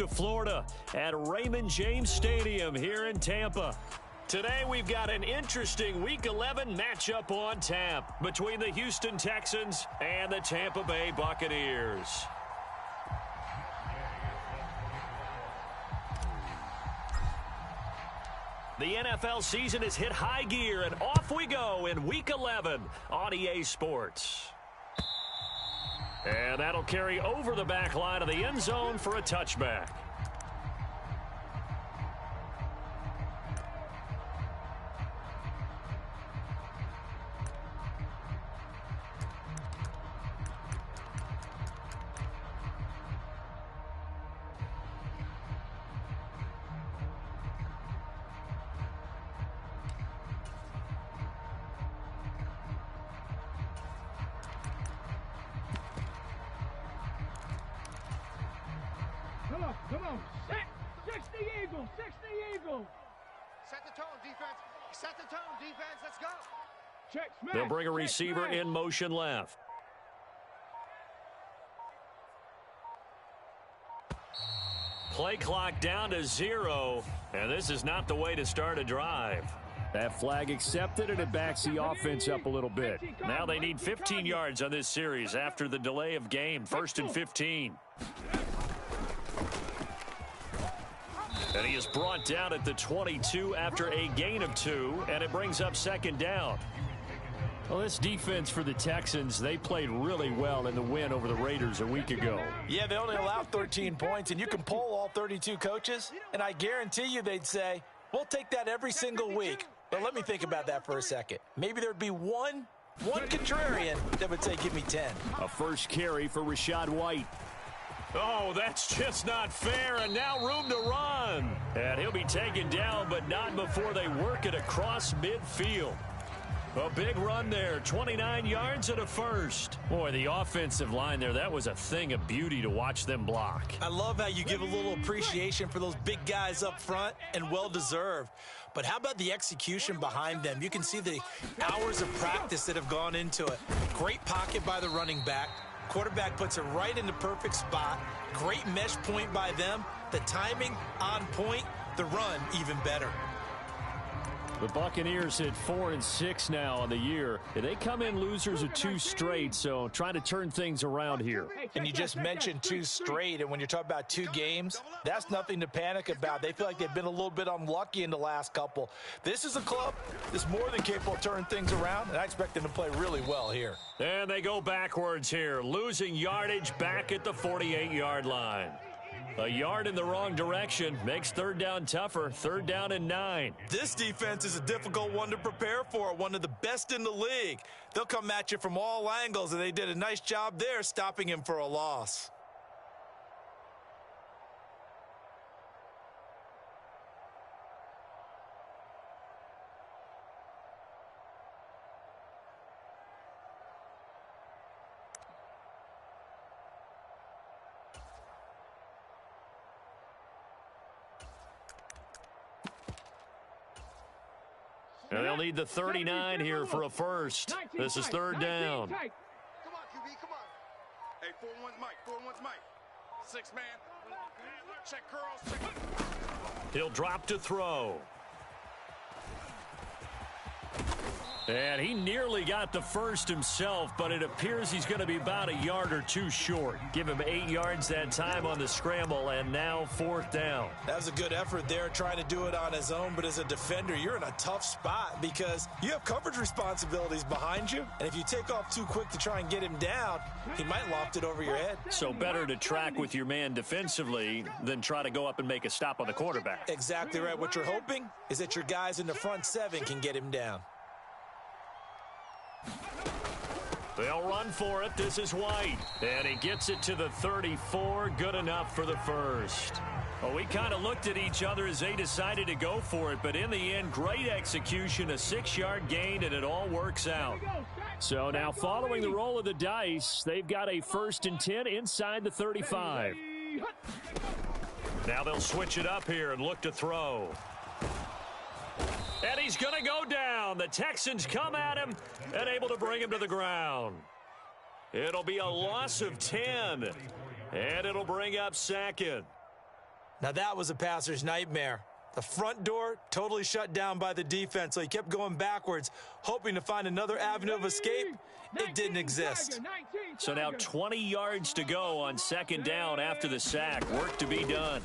to Florida at Raymond James Stadium here in Tampa. Today we've got an interesting Week 11 matchup on tap between the Houston Texans and the Tampa Bay Buccaneers. The NFL season has hit high gear, and off we go in Week 11 on EA Sports. And that'll carry over the back line of the end zone for a touchback. Come on. Six the Eagle. Set the tone, defense. Set the tone, defense. Let's go. Check, smash. They'll bring a receiver in motion left. Play clock down to 0, and this is not the way to start a drive. That flag accepted, and it backs the offense up a little bit. Now they need 15 yards on this series after the delay of game. 1st and 15. And he is brought down at the 22 after a gain of 2, and it brings up 2nd down. Well, this defense for the Texans, they played really well in the win over the Raiders a week ago. Yeah, they only allowed 13 points, and you can poll all 32 coaches, and I guarantee you they'd say, we'll take that every single week. But let me think about that for a second. Maybe there'd be one contrarian that would say, give me 10. A first carry for Rachaad White. Oh, that's just not fair, and now room to run. And he'll be taken down, but not before they work it across midfield. A big run there, 29 yards and a first. Boy, the offensive line there, that was a thing of beauty to watch them block. I love how you give a little appreciation for those big guys up front, and well-deserved. But how about the execution behind them? You can see the hours of practice that have gone into it. Great pocket by the running back. Quarterback puts it right in the perfect spot. Great mesh point by them. The timing on point. The run even better. The Buccaneers hit 4-6 now on the year. They come in losers of 2 straight, so trying to turn things around here. And you just mentioned 2 straight, and when you're talking about 2 games, that's nothing to panic about. They feel like they've been a little bit unlucky in the last couple. This is a club that's more than capable of turning things around, and I expect them to play really well here. And they go backwards here, losing yardage back at the 48-yard line. A yard in the wrong direction makes 3rd down tougher. 3rd down and 9. This defense is a difficult one to prepare for, one of the best in the league. They'll come at you from all angles, and they did a nice job there stopping him for a loss. And they'll need the 39 here for a first. This is 3rd down. Come on, QB, come on. Hey, 4-1's Mike, 4-1's Mike. 6 man. Check curls, check. He'll drop to throw. And he nearly got the first himself, but it appears he's going to be about a yard or 2 short. Give him 8 yards that time on the scramble, and now 4th down. That was a good effort there, trying to do it on his own, but as a defender, you're in a tough spot because you have coverage responsibilities behind you, and if you take off too quick to try and get him down, he might loft it over your head. So better to track with your man defensively than try to go up and make a stop on the quarterback. Exactly right. What you're hoping is that your guys in the front 7 can get him down. They'll run for it. This is White. And he gets it to the 34. Good enough for the first. Well, we kind of looked at each other as they decided to go for it. But in the end, great execution, a 6-yard gain, and it all works out. So now following the roll of the dice, they've got a 1st and 10 inside the 35. Now they'll switch it up here and look to throw. And he's going to go down. The Texans come at him and able to bring him to the ground. It'll be a loss of 10, and it'll bring up 2nd. Now that was a passer's nightmare. The front door totally shut down by the defense, so he kept going backwards, hoping to find another avenue of escape. It didn't exist. So now 20 yards to go on second down after the sack. Work to be done.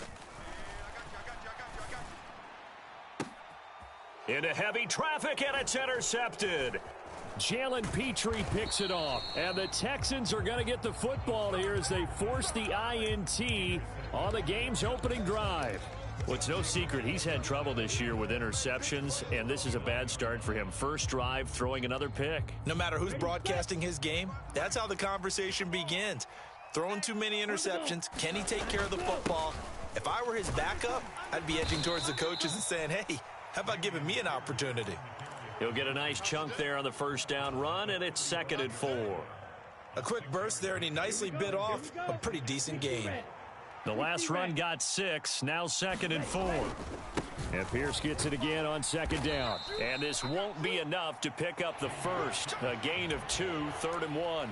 Into heavy traffic, and it's intercepted. Jalen Petrie picks it off, and the Texans are going to get the football here as they force the INT on the game's opening drive. Well, it's no secret he's had trouble this year with interceptions, and this is a bad start for him. First drive, throwing another pick. No matter who's broadcasting his game, that's how the conversation begins. Throwing too many interceptions, can he take care of the football? If I were his backup, I'd be edging towards the coaches and saying, hey, how about giving me an opportunity? He'll get a nice chunk there on the first down run, and it's 2nd and 4. A quick burst there, and he nicely bit off a pretty decent gain. The last run got 6, now 2nd and 4. And Pierce gets it again on second down. And this won't be enough to pick up the first. A gain of 2, 3rd and 1.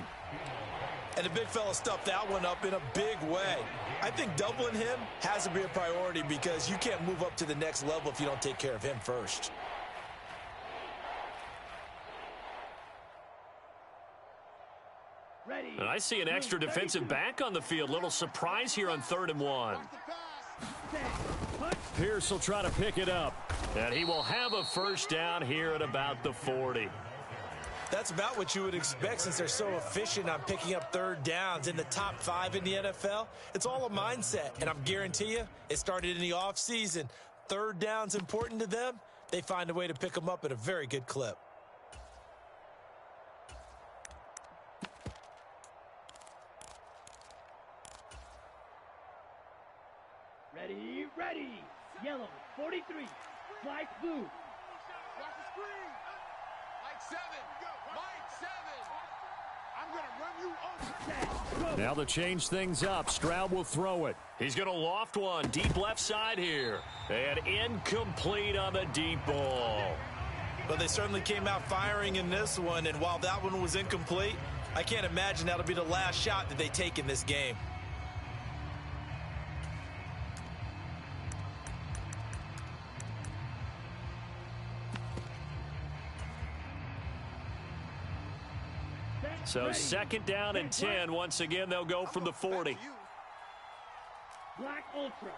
And the big fella stuffed that one up in a big way. I think doubling him has to be a priority because you can't move up to the next level if you don't take care of him first. And I see an extra defensive back on the field. Little surprise here on 3rd and 1. Pierce will try to pick it up. And he will have a first down here at about the 40. That's about what you would expect since they're so efficient on picking up third downs in the top 5 in the NFL. It's all a mindset, and I'm guarantee you it started in the offseason. Third down's important to them. They find a way to pick them up at a very good clip. Ready. Yellow, 43. Flag blue. Watch the screen. Mike 7. Mike 7. I'm going to run you over. Now to change things up, Stroud will throw it. He's going to loft one. Deep left side here. And incomplete on the deep ball. But they certainly came out firing in this one, and while that one was incomplete, I can't imagine that'll be the last shot that they take in this game. So 2nd down and 10. Once again, they'll go from the 40. Black Ultra.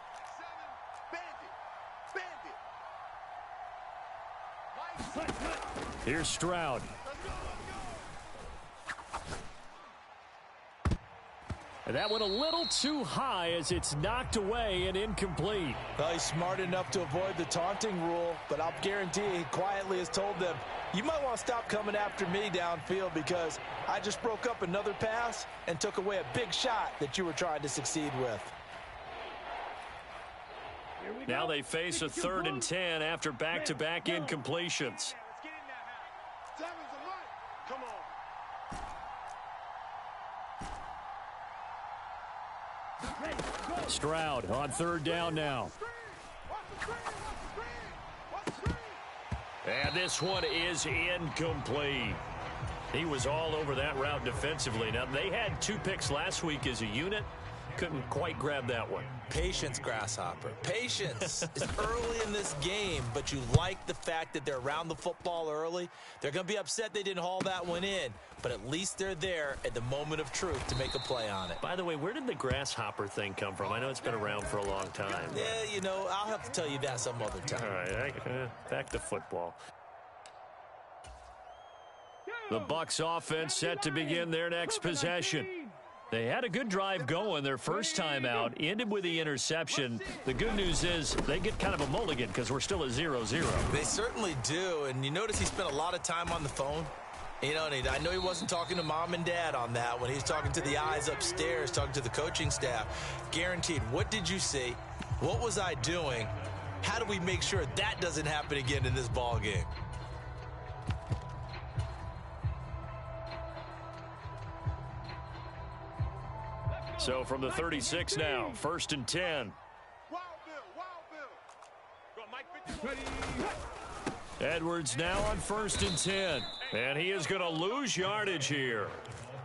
Here's Stroud. And that went a little too high as it's knocked away and incomplete. Well, he's smart enough to avoid the taunting rule, but I'll guarantee he quietly has told them, you might want to stop coming after me downfield because I just broke up another pass and took away a big shot that you were trying to succeed with. Now they face a 3rd and 10 after back-to-back incompletions. Come on. Stroud on 3rd down now. And this one is incomplete. He was all over that route defensively. Now, they had 2 picks last week as a unit. Couldn't quite grab that one. Patience, Grasshopper. Patience. It's early in this game, but you like the fact that they're around the football early. They're going to be upset they didn't haul that one in, but at least they're there at the moment of truth to make a play on it. By the way, where did the grasshopper thing come from? I know it's been around for a long time. Yeah, you know, I'll have to tell you that some other time. All right, back to football. The Bucs offense set to begin their next possession. They had a good drive going their first time out, ended with the interception. The good news is they get kind of a mulligan because we're still at 0-0. They certainly do, and you notice he spent a lot of time on the phone. You know, and I know he wasn't talking to mom and dad on that when he was talking to the eyes upstairs, talking to the coaching staff. Guaranteed, what did you see? What was I doing? How do we make sure that doesn't happen again in this ball game? So from the 36 now, 1st and 10. Wild Bill. Go, Mike 50. Edwards now on 1st and 10. And he is going to lose yardage here.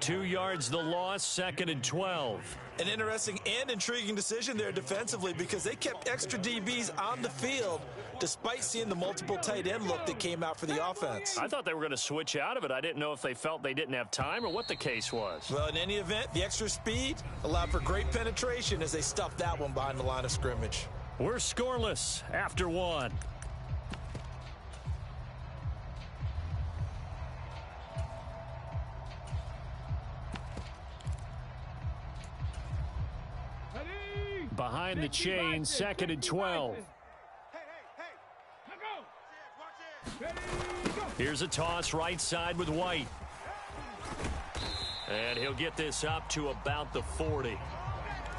2 yards the loss, 2nd and 12. An interesting and intriguing decision there defensively because they kept extra DBs on the field despite seeing the multiple tight end look that came out for the offense. I thought they were going to switch out of it. I didn't know if they felt they didn't have time or what the case was. Well, in any event, the extra speed allowed for great penetration as they stuffed that one behind the line of scrimmage. We're scoreless after 1. Behind the chain, 2nd and 12. Here's a toss right side with White. And he'll get this up to about the 40.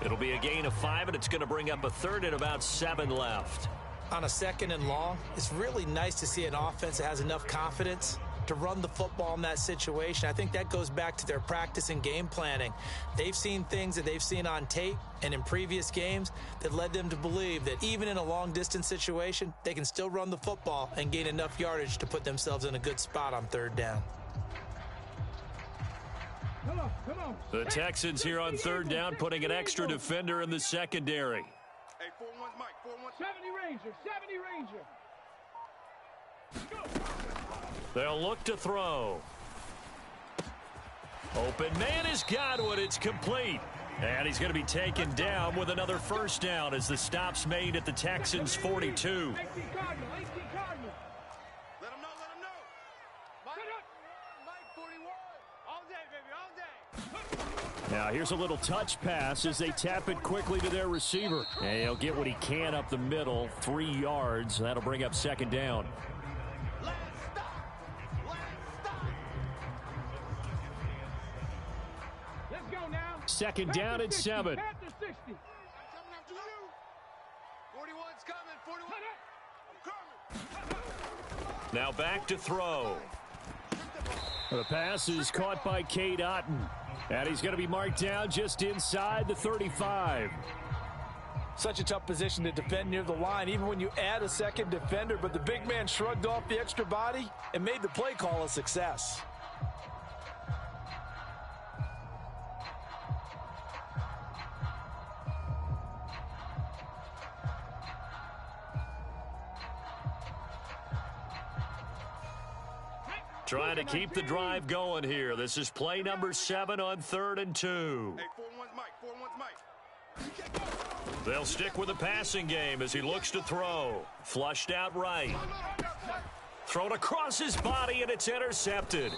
It'll be a gain of 5, and it's going to bring up a 3rd and about 7 left. On a 2nd and long, it's really nice to see an offense that has enough confidence to run the football in that situation. I think that goes back to their practice and game planning. They've seen things that they've seen on tape and in previous games that led them to believe that even in a long-distance situation, they can still run the football and gain enough yardage to put themselves in a good spot on 3rd down. Come on. The Texans here on 3rd down, putting an extra defender in the secondary. Hey, 4-1's Mike, 4-1's 70 Ranger. They'll look to throw. Open man has got one. It's complete. And he's going to be taken down with another 1st down as the stop's made at the Texans' 42. 18 Cardinal. Let him know. Mike 41. All day, baby, all day. Now here's a little touch pass as they tap it quickly to their receiver. And he'll get what he can up the middle, 3 yards. That'll bring up 2nd down. Let's go now. 2nd down at 7. After 60. I'm coming after you. 41's coming. 41. I'm coming. Now back to throw. The pass is caught by Cade Otton. And he's going to be marked down just inside the 35. Such a tough position to defend near the line, even when you add a 2nd defender, but the big man shrugged off the extra body and made the play call a success. Trying to keep the drive going here. This is play number 7 on 3rd and 2. Hey, 4-1's Mike, 4-1's Mike. They'll stick with the passing game as he looks to throw. Flushed out right. Thrown across his body, and it's intercepted.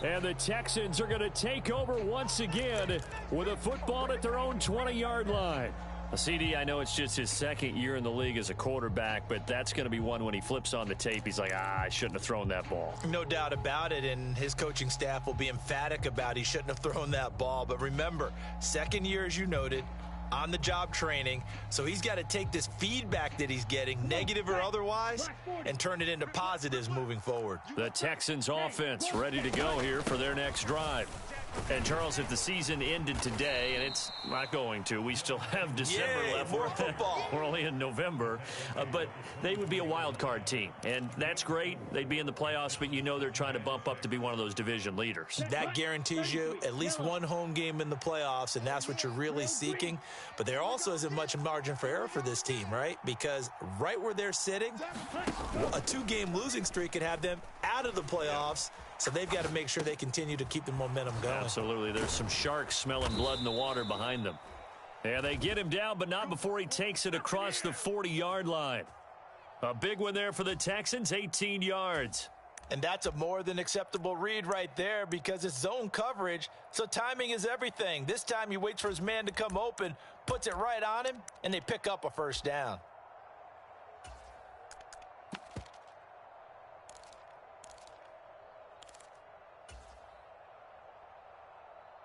And the Texans are going to take over once again with a football at their own 20-yard line. CD, I know it's just his 2nd year in the league as a quarterback, but that's going to be one when he flips on the tape. He's like, I shouldn't have thrown that ball. No doubt about it, and his coaching staff will be emphatic about he shouldn't have thrown that ball. But remember, 2nd year, as you noted, on-the-job training, so he's got to take this feedback that he's getting, negative or otherwise, and turn it into positives moving forward. The Texans offense ready to go here for their next drive. And, Charles, if the season ended today, and it's not going to, we still have December left. More football. We're only in November. But they would be a wild card team. And that's great. They'd be in the playoffs, but you know they're trying to bump up to be one of those division leaders. That guarantees you at least one home game in the playoffs, and that's what you're really seeking. But there also isn't much margin for error for this team, right? Because right where they're sitting, a 2-game losing streak could have them out of the playoffs. So they've got to make sure they continue to keep the momentum going. Absolutely. There's some sharks smelling blood in the water behind them. And they get him down, but not before he takes it across the 40-yard line. A big one there for the Texans, 18 yards. And that's a more than acceptable read right there because it's zone coverage, so timing is everything. This time he waits for his man to come open, puts it right on him, and they pick up a 1st down.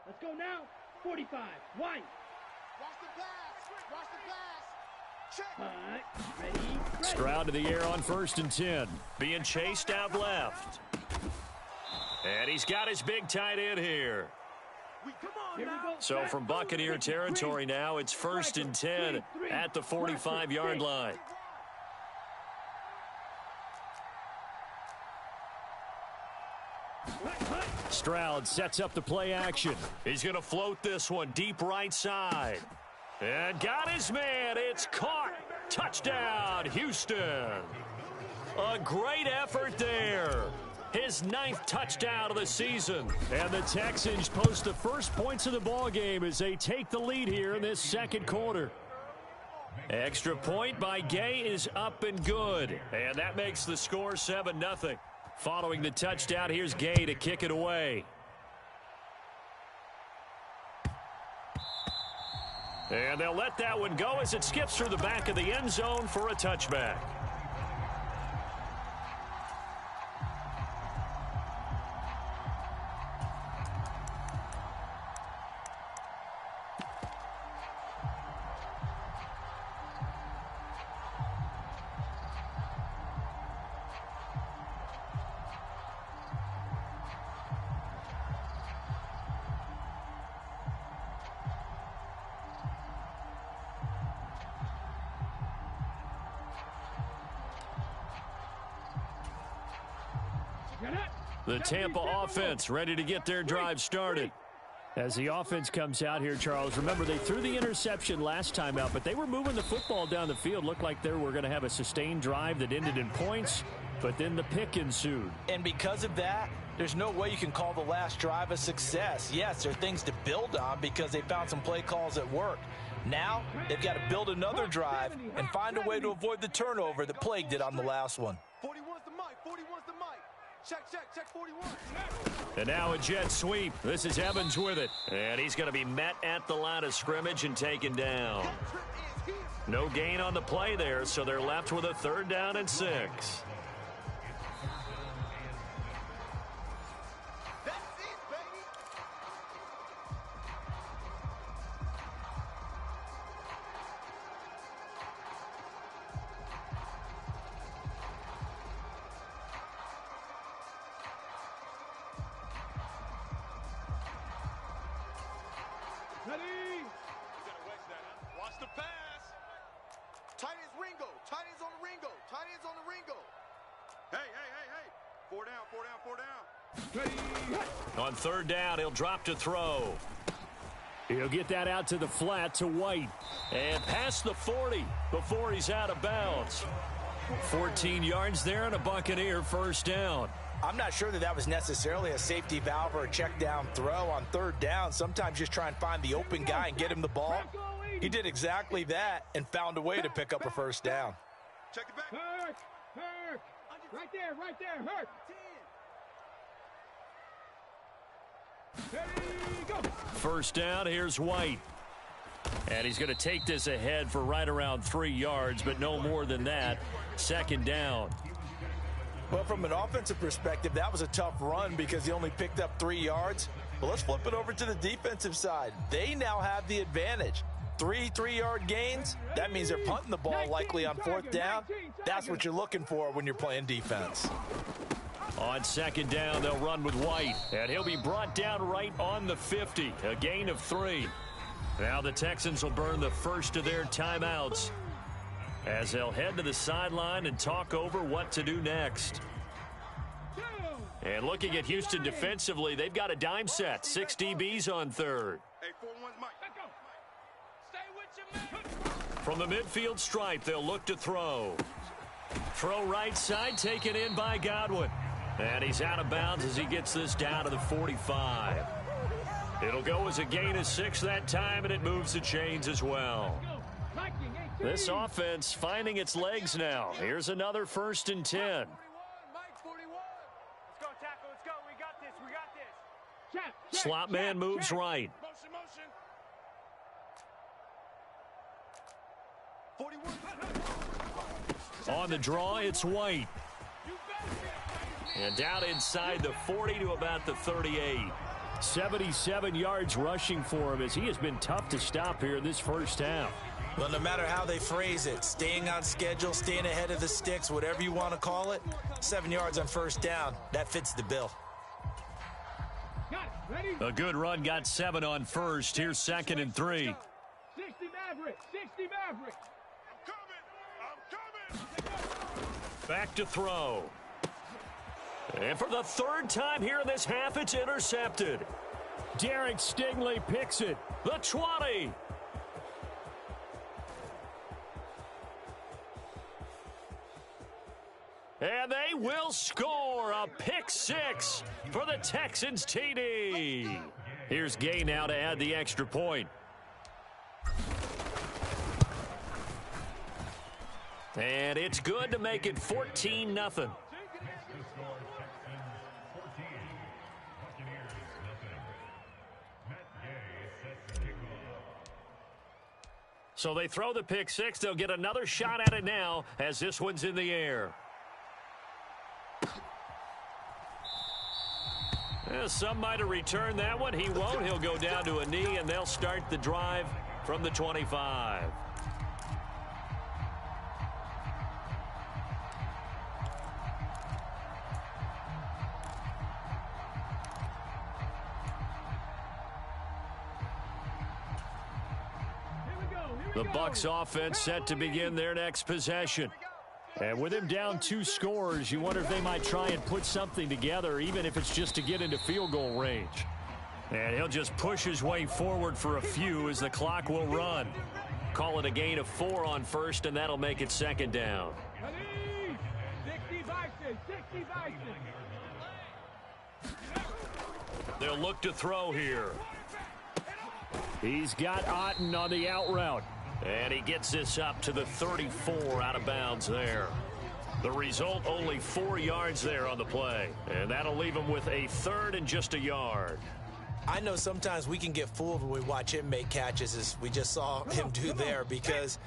Let's go now. 45. White. Watch the pass. Watch the pass. Check. Ready. Stroud to the air on 1st and 10. Being chased out left. And he's got his big tight end here. So from Buccaneer territory now, it's 1st and 10 at the 45-yard line. Stroud sets up the play action. He's going to float this one deep right side. And got his man. It's caught. Touchdown, Houston. A great effort there. His 9th touchdown of the season. And the Texans post the first points of the ball game as they take the lead here in this second quarter. Extra point by Gay is up and good. And that makes the score 7-0. Following the touchdown, here's Gay to kick it away. And they'll let that one go as it skips through the back of the end zone for a touchback. The Tampa offense ready to get their drive started. As the offense comes out here, Charles, remember they threw the interception last time out, but they were moving the football down the field. Looked like they were going to have a sustained drive that ended in points, but then the pick ensued. And because of that, there's no way you can call the last drive a success. Yes, there are things to build on because they found some play calls that worked. Now, they've got to build another drive and find a way to avoid the turnover that plagued it on the last one. 41's the mic. 41's the mic. Check 41. And now a jet sweep. This is Evans with it. And he's going to be met at the line of scrimmage and taken down. No gain on the play there, so they're left with a 3rd down and 6. Watch the pass. Tight ends Ringo. Tight ends on the Ringo. Tight ends on the Ringo. Hey. 4 down. On 3rd down, he'll drop to throw. He'll get that out to the flat to White. And past the 40 before he's out of bounds. 14 yards there and a Buccaneer 1st down. I'm not sure that was necessarily a safety valve or a check down throw on 3rd down. Sometimes just try and find the open guy and get him the ball. He did exactly that and found a way to pick up a 1st down. Check it back. Hurt. Right there, Hurt. Ready, go. 1st down, here's White. And he's going to take this ahead for right around 3 yards, but no more than that. 2nd down. Well, from an offensive perspective, that was a tough run because he only picked up 3 yards. But let's flip it over to the defensive side. They now have the advantage. 3 3-yard gains, that means they're punting the ball likely on 4th down. That's what you're looking for when you're playing defense. On 2nd down, they'll run with White. And he'll be brought down right on the 50. A gain of 3. Now the Texans will burn the first of their timeouts as they'll head to the sideline and talk over what to do next. And looking at Houston defensively, they've got a dime set. 6 DBs on 3rd. Hey, 4-1's mic. From the midfield stripe, they'll look to throw. Throw right side, taken in by Godwin. And he's out of bounds as he gets this down to the 45. It'll go as a gain of 6 that time, and it moves the chains as well. This offense finding its legs now. Here's another 1st and 10. Mike 41. Let's go, tackle. Let's go. We got this. Slot man moves right. Motion. 41. On the draw, it's White. And down inside the 40 to about the 38. 77 yards rushing for him as he has been tough to stop here in this 1st half. Well, no matter how they phrase it, staying on schedule, staying ahead of the sticks, whatever you want to call it, 7 yards on 1st down, that fits the bill. A good run got 7 on 1st. Here's 2nd and 3. 60 Maverick. I'm coming. Back to throw. And for the third time here in this half, it's intercepted. Derek Stingley picks it. The 20. And they will score a pick six for the Texans TD. Here's Gay now to add the extra point. And it's good to make it 14-0. So they throw the pick six. They'll get another shot at it now as this one's in the air. Some might have returned that one. He won't. He'll go down to a knee, and they'll start the drive from the 25. The Bucs offense set to begin their next possession. And with him down 2 scores, you wonder if they might try and put something together, even if it's just to get into field goal range. And he'll just push his way forward for a few as the clock will run. Call it a gain of 4 on first, and that'll make it second down. 60 They'll look to throw here. He's got Otten on the out route. And he gets this up to the 34 out of bounds there. The result, only 4 yards there on the play. And that'll leave him with a third and just a yard. I know sometimes we can get fooled when we watch him make catches, as we just saw him do there, because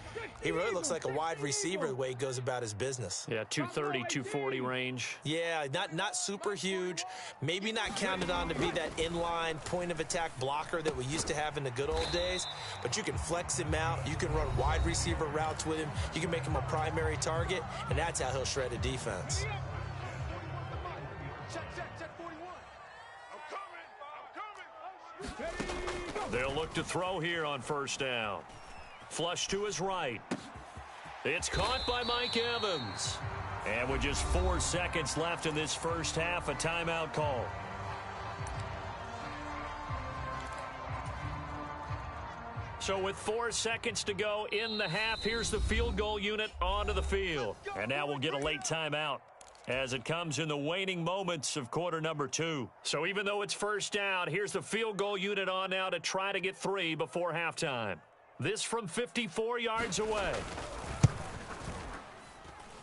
he really looks like a wide receiver the way he goes about his business. Yeah, 230, 240 range. Yeah, not super huge. Maybe not counted on to be that inline point-of-attack blocker that we used to have in the good old days, but you can flex him out. You can run wide receiver routes with him. You can make him a primary target, and that's how he'll shred a defense. They'll look to throw here on first down. Flush to his right. It's caught by Mike Evans. And with just 4 seconds left in this first half, a timeout call. So with 4 seconds to go in the half, here's the field goal unit onto the field. And now we'll get a late timeout as it comes in the waning moments of quarter number 2. So even though it's first down, here's the field goal unit on now to try to get 3 before halftime. This from 54 yards away.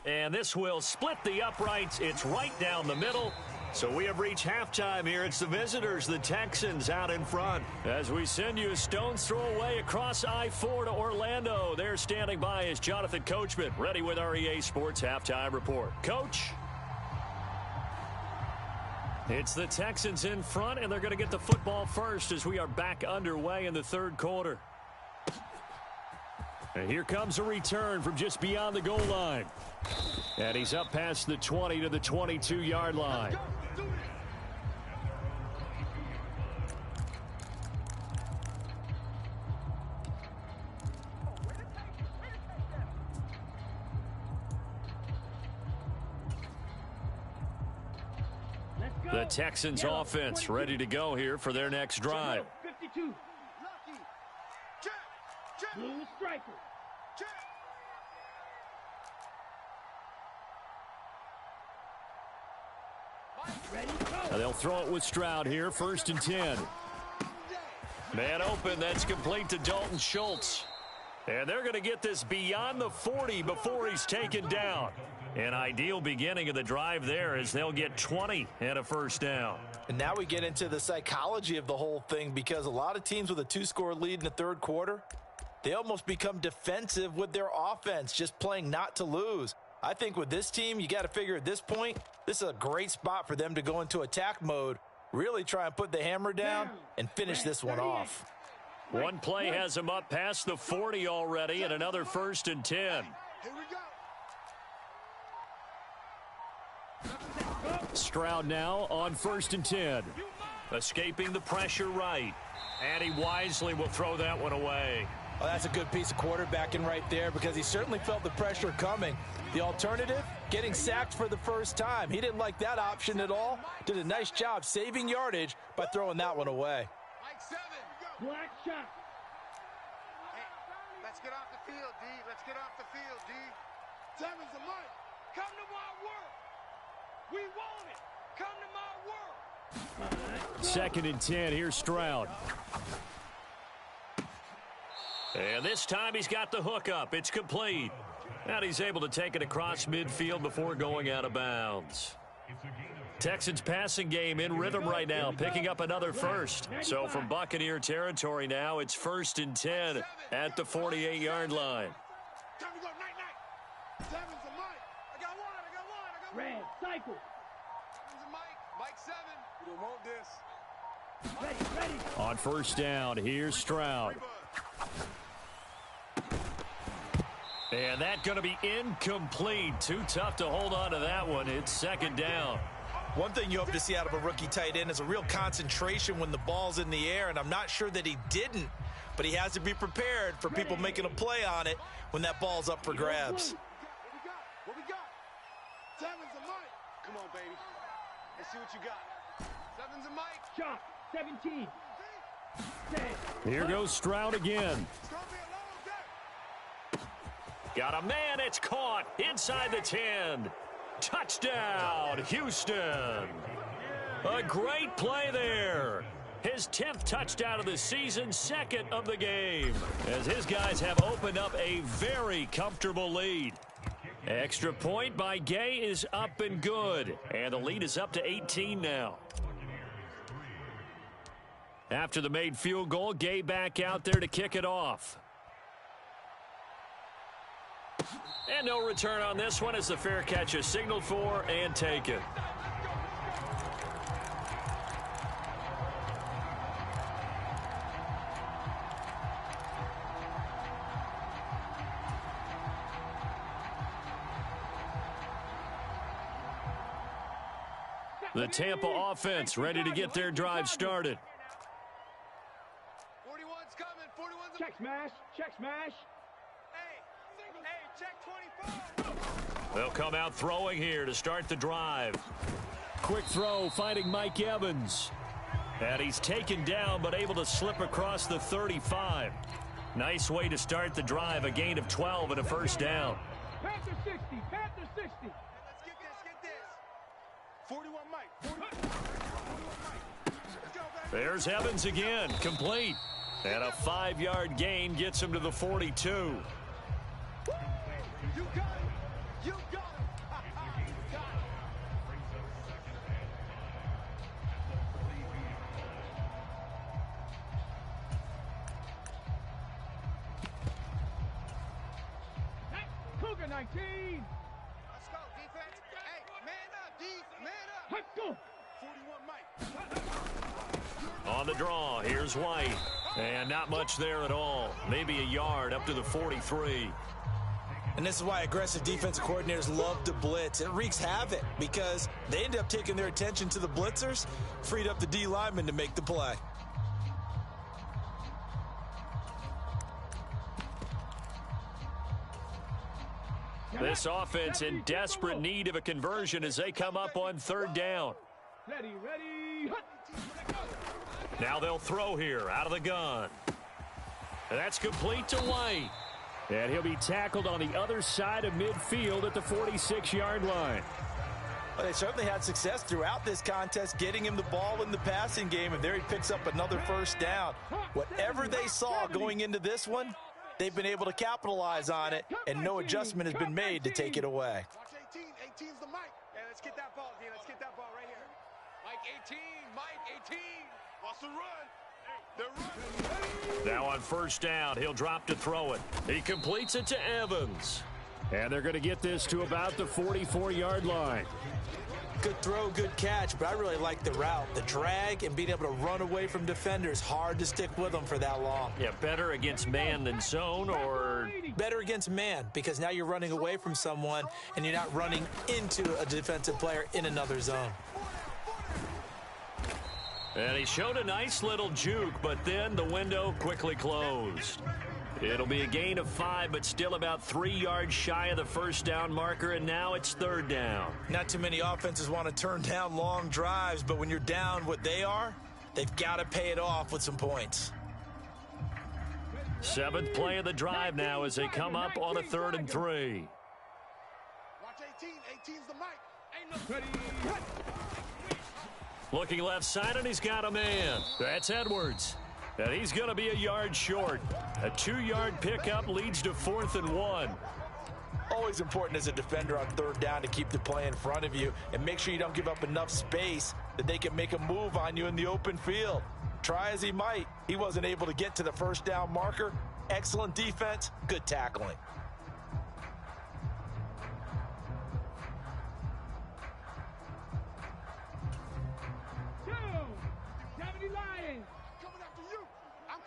And this will split the uprights. It's right down the middle. So we have reached halftime here. It's the visitors, the Texans, out in front. As we send you a stone's throw away across I-4 to Orlando. There standing by is Jonathan Coachman, ready with our EA Sports Halftime Report. Coach? It's the Texans in front, and they're going to get the football first as we are back underway in the third quarter. And here comes a return from just beyond the goal line. And he's up past the 20 to the 22-yard line. The Texans offense ready to go here for their next drive. 52. Blue striker. Now they'll throw it with Stroud here, 1st and 10. Man open, that's complete to Dalton Schultz. And they're going to get this beyond the 40 before he's taken down. An ideal beginning of the drive there as they'll get 20 and a first down. And now we get into the psychology of the whole thing, because a lot of teams with a 2-score lead in the third quarter, they almost become defensive with their offense, just playing not to lose. I think with this team, you got to figure at this point, this is a great spot for them to go into attack mode, really try and put the hammer down and finish this one off. One play has him up past the 40 already, and another 1st and 10. Here we go. Stroud now on 1st and 10. Escaping the pressure right. And he wisely will throw that one away. Well, that's a good piece of quarterbacking right there because he certainly felt the pressure coming. The alternative, getting sacked for the first time. He didn't like that option at all. Did a nice job saving yardage by throwing that one away. Mike 7. Black shot. Hey, let's get off the field, D. Let's get off the field, D. 7's a Mike. Come to my work. We want it. Come to my work. 2nd and 10. Here's Stroud. And this time he's got the hook up. It's complete. And he's able to take it across midfield before going out of bounds. Texans passing game in rhythm right now, picking up another first. So from Buccaneer territory now, it's 1st and 10 at the 48-yard line. Time to go, night. 7's a Mike. I got one. Red, cycle. 7's a Mike. Mike 7. We don't want this. Ready. On 1st down, here's Stroud. And that's going to be incomplete. Too tough to hold on to that one. It's 2nd down. One thing you hope to see out of a rookie tight end is a real concentration when the ball's in the air, and I'm not sure that he didn't, but he has to be prepared for people making a play on it when that ball's up for grabs. What we got? 7's a Mike. Come on, baby. Let's see what you got. 7's a Mike. Shot. 17. 10. Here goes Stroud again. It's going to be a long day. Got a man. It's caught inside the 10. Touchdown, Houston. A great play there. His 10th touchdown of the season, 2nd of the game, as his guys have opened up a very comfortable lead. Extra point by Gay is up and good, and the lead is up to 18 now. After the made field goal, Gay back out there to kick it off. And no return on this one as the fair catch is signaled for and taken. The Tampa offense ready to get their drive started. 41's coming. 41's Check smash. Check smash. Hey, check 24. They'll come out throwing here to start the drive. Quick throw finding Mike Evans. And he's taken down but able to slip across the 35. Nice way to start the drive. A gain of 12 and a 1st down. Panther 60. Panther 60. Let's get this. 41 Mike. 41 Mike. Let's go, baby. There's Evans again. Complete. And a 5-yard gain gets him to the 42. You got it. You got it. You got it. Cougar 19. Let's go, defense. Hey, man up, D. Man up. Let's go. 41 Mike. On the draw, here's White. And not much there at all. Maybe a yard up to the 43. And this is why aggressive defensive coordinators love to blitz. It wreaks havoc because they end up taking their attention to the blitzers, freed up the D lineman to make the play. This offense in desperate need of a conversion as they come up on 3rd down. Ready. Now they'll throw here out of the gun. And that's complete to White. And he'll be tackled on the other side of midfield at the 46-yard line. Well, they certainly had success throughout this contest getting him the ball in the passing game, and there he picks up another 1st down. Whatever they saw going into this one, they've been able to capitalize on it, and no adjustment has been made to take it away. Watch 18. 18's the Mike. Hey, let's get that ball, D. Let's get that ball right here. Mike 18. Mike 18. Wants to run. They're running. Now on 1st down, he'll drop to throw it. He completes it to Evans. And they're going to get this to about the 44-yard line. Good throw, good catch, but I really like the route. The drag and being able to run away from defenders, hard to stick with them for that long. Yeah, better against man than zone, or better against man because now you're running away from someone and you're not running into a defensive player in another zone. And he showed a nice little juke, but then the window quickly closed. It'll be a gain of 5, but still about 3 yards shy of the first down marker, and now it's third down. Not too many offenses want to turn down long drives, but when you're down what they are, they've got to pay it off with some points. 7th play of the drive now as they come up on a 3rd and 3. Watch 18. 18's the mic. Looking left side, and he's got a man. That's Edwards. And he's going to be a yard short. A 2-yard pickup leads to 4th and 1. Always important as a defender on 3rd down to keep the play in front of you and make sure you don't give up enough space that they can make a move on you in the open field. Try as he might, he wasn't able to get to the first down marker. Excellent defense, good tackling.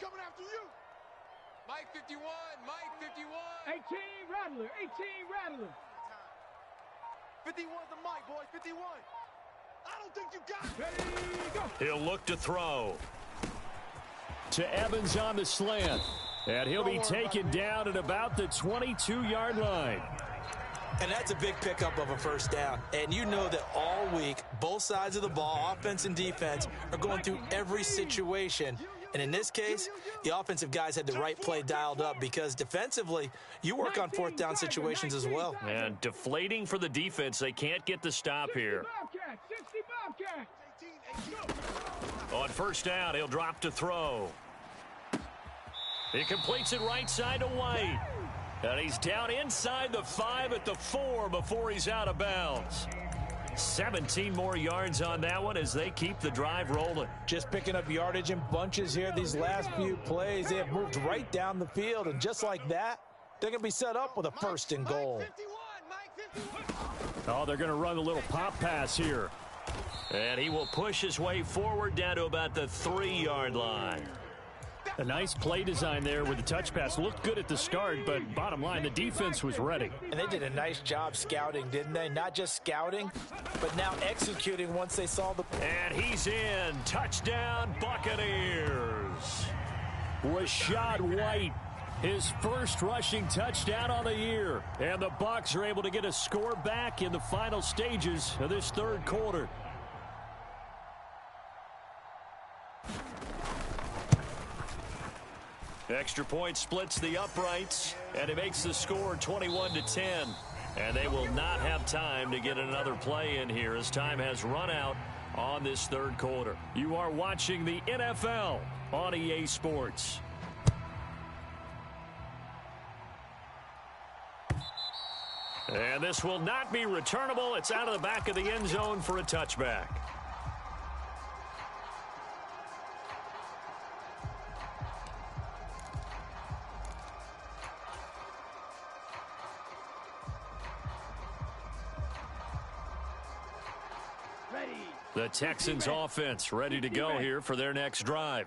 Coming after you. Mike 51. Mike 51. 18 Rattler. 18 Rattler. 51's the mic, boys. 51. I don't think you got it. Ready, go. He'll look to throw. To Evans on the slant. And he'll be taken down at about the 22-yard line. And that's a big pickup of a first down. And you know that all week, both sides of the ball, offense and defense, are going through every situation. And in this case, the offensive guys had the right play dialed up because defensively, you work on 4th down situations as well. And deflating for the defense. They can't get the stop here. 60 Bobcats. On first down, he'll drop to throw. He completes it right side to White. And he's down inside the 5 at the 4 before he's out of bounds. 17 more yards on that one as they keep the drive rolling. Just picking up yardage in bunches here these last few plays. They have moved right down the field, and just like that, they're going to be set up with a 1st and goal. Oh, they're going to run a little pop pass here. And he will push his way forward down to about the 3-yard line. A nice play design there with the touch pass. Looked good at the start, but bottom line, the defense was ready. And they did a nice job scouting, didn't they? Not just scouting, but now executing once they saw the... And he's in. Touchdown, Buccaneers. Rashad White, his first rushing touchdown on the year. And the Bucs are able to get a score back in the final stages of this 3rd quarter. Extra point splits the uprights, and it makes the score 21-10. And they will not have time to get another play in here as time has run out on this 3rd quarter. You are watching the NFL on EA Sports. And this will not be returnable. It's out of the back of the end zone for a touchback. The Texans offense ready to go here for their next drive.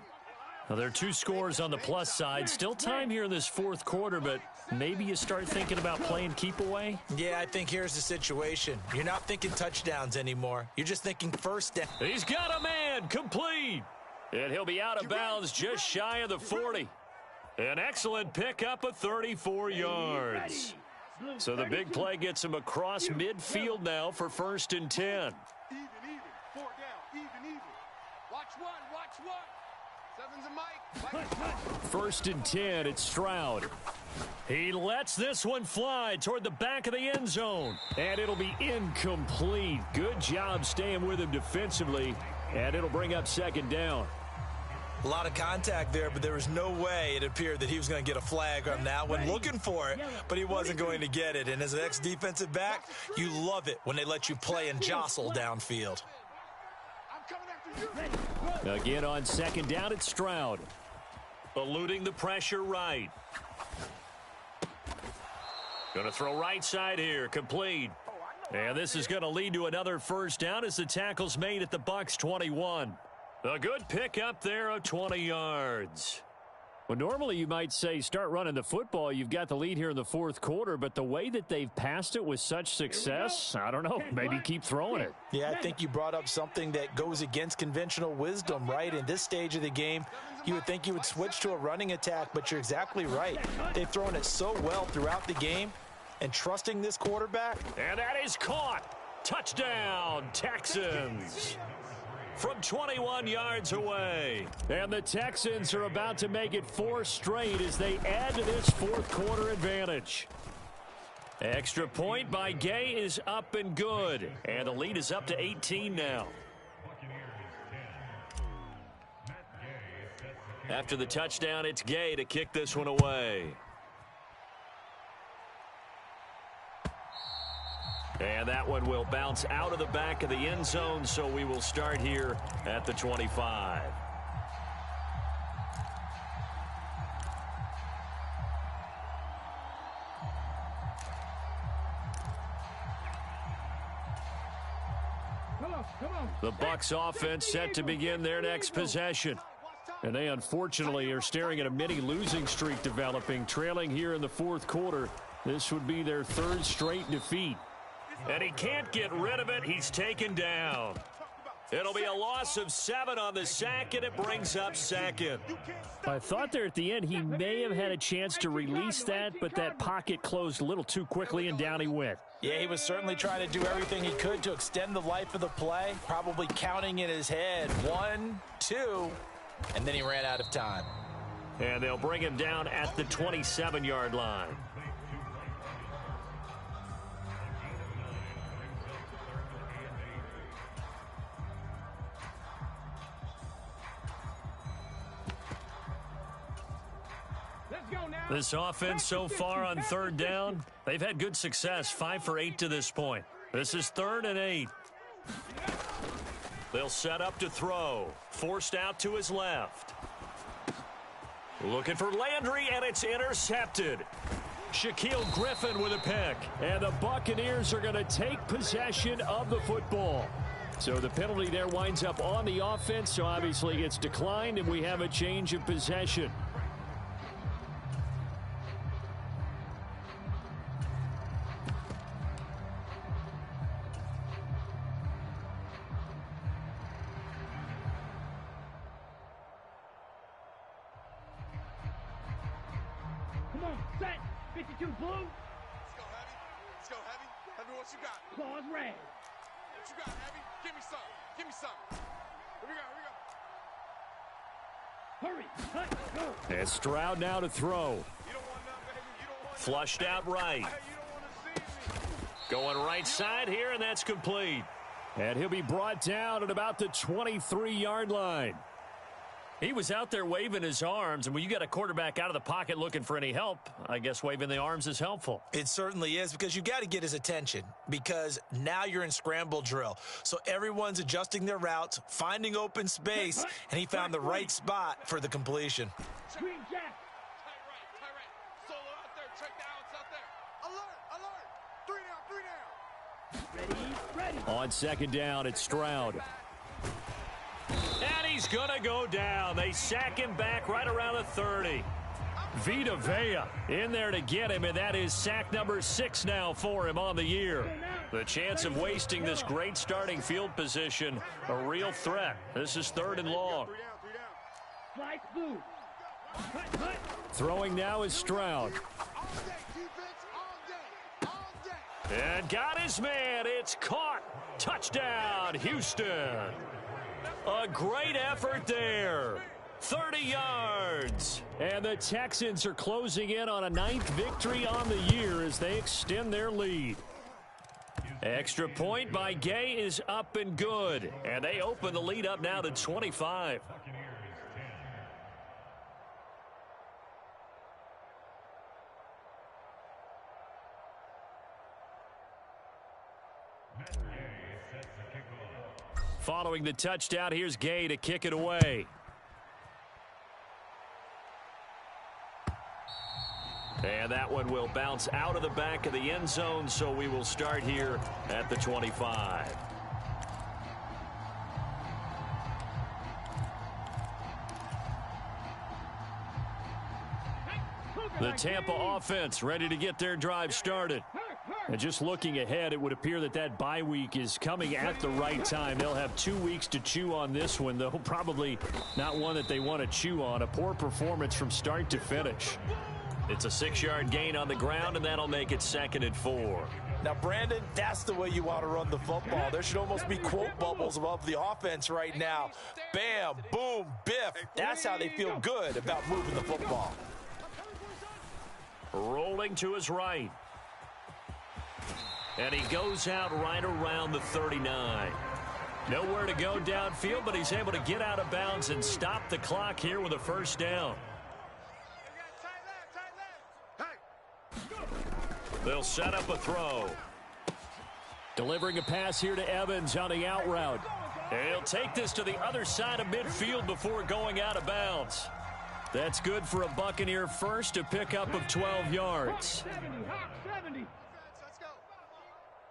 Now, there are 2 scores on the plus side. Still time here in this 4th quarter, but maybe you start thinking about playing keep away? Yeah, I think here's the situation. You're not thinking touchdowns anymore. You're just thinking first down. He's got a man, complete. And he'll be out of bounds just shy of the 40. An excellent pickup of 34 yards. So the big play gets him across midfield now for 1st and 10. Even. 4 down. Even. Watch one. 7's a mic. 1st and 10, it's Stroud. He lets this one fly toward the back of the end zone. And it'll be incomplete. Good job staying with him defensively. And it'll bring up 2nd down. A lot of contact there, but there was no way it appeared that he was going to get a flag on that one. Looking for it, but he wasn't going to get it. And as an ex-defensive back, you love it when they let you play and jostle downfield. Again on 2nd down, it's Stroud. Eluding the pressure right. Going to throw right side here, complete. And this is going to lead to another 1st down as the tackle's made at the Bucs 21. A good pickup there of 20 yards. Well, normally you might say start running the football. You've got the lead here in the 4th quarter, but the way that they've passed it with such success, I don't know, maybe keep throwing it. Yeah, I think you brought up something that goes against conventional wisdom, right? In this stage of the game, You would think you would switch to a running attack, but you're exactly right. They've thrown it so well throughout the game, and trusting this quarterback. And that is caught. Touchdown, Texans. From 21 yards away. And the Texans are about to make it 4 straight as they add to this fourth quarter advantage. Extra point by Gay is up and good. And the lead is up to 18 now. After the touchdown, it's Gay to kick this one away. And that one will bounce out of the back of the end zone, so we will start here at the 25. The Bucs offense set to begin their next possession. And they unfortunately are staring at a mini losing streak developing, trailing here in the fourth quarter. This would be their 3rd straight defeat. And he can't get rid of it. He's taken down. It'll be a loss of 7 on the sack, and it brings up 2nd. I thought there at the end he may have had a chance to release that, but that pocket closed a little too quickly, and down he went. Yeah, he was certainly trying to do everything he could to extend the life of the play, probably counting in his head 1, 2, and then he ran out of time. And they'll bring him down at the 27-yard line. This offense so far on 3rd down, they've had good success, 5 for 8 to this point. This is 3rd and 8. They'll set up to throw. Forced out to his left. Looking for Landry, and it's intercepted. Shaquille Griffin with a pick. And the Buccaneers are going to take possession of the football. So the penalty there winds up on the offense, so obviously it's declined, and we have a change of possession. Come on, set. 52 blue. Let's go, Heavy. Let's go, Heavy. Heavy, what you got? Claws red. What you got, Heavy? Give me some. Give me some. Here we go, here we go. Hurry. Cut. Go. And Stroud now to throw. You don't want none, baby. You don't want Flushed out right. Hey, you don't want to see me. Going right side here, and that's complete. And he'll be brought down at about the 23-yard line. He was out there waving his arms, and when you got a quarterback out of the pocket looking for any help, I guess waving the arms is helpful. It certainly is, because you've got to get his attention, because now you're in scramble drill. So everyone's adjusting their routes, finding open space, and he found the right spot for the completion. Green jack. Tight right. Solo out there. Check the outs out there. Alert, alert. 3 down, 3 down. Ready. On 2nd down, it's Stroud. And he's going to go down. They sack him back right around the 30. Vita Vea in there to get him, and that is sack number 6 now for him on the year. The chance of wasting this great starting field position, a real threat. This is 3rd and long. 3 down, 3 down. Slice blue. Cut. Throwing now is Stroud. All day, defense, all day. And got his man. It's caught. Touchdown, Houston. A great effort there. 30 yards. And the Texans are closing in on a 9th victory on the year as they extend their lead. Extra point by Gay is up and good. And they open the lead up now to 25. Following the touchdown, here's Gay to kick it away. And that one will bounce out of the back of the end zone, so we will start here at the 25. The Tampa offense ready to get their drive started. And just looking ahead, it would appear that that bye week is coming at the right time. They'll have 2 weeks to chew on this one, though probably not one that they want to chew on. A poor performance from start to finish. It's a 6-yard gain on the ground, and that'll make it 2nd and 4. Now, Brandon, that's the way you want to run the football. There should almost be quote bubbles above the offense right now. Bam, boom, biff. That's how they feel good about moving the football. Rolling to his right. And he goes out right around the 39. Nowhere to go downfield, but he's able to get out of bounds and stop the clock here with a first down. They'll set up a throw. Delivering a pass here to Evans on the out route. And he'll take this to the other side of midfield before going out of bounds. That's good for a Buccaneer first, a pickup of 12 yards. 70. Let's go.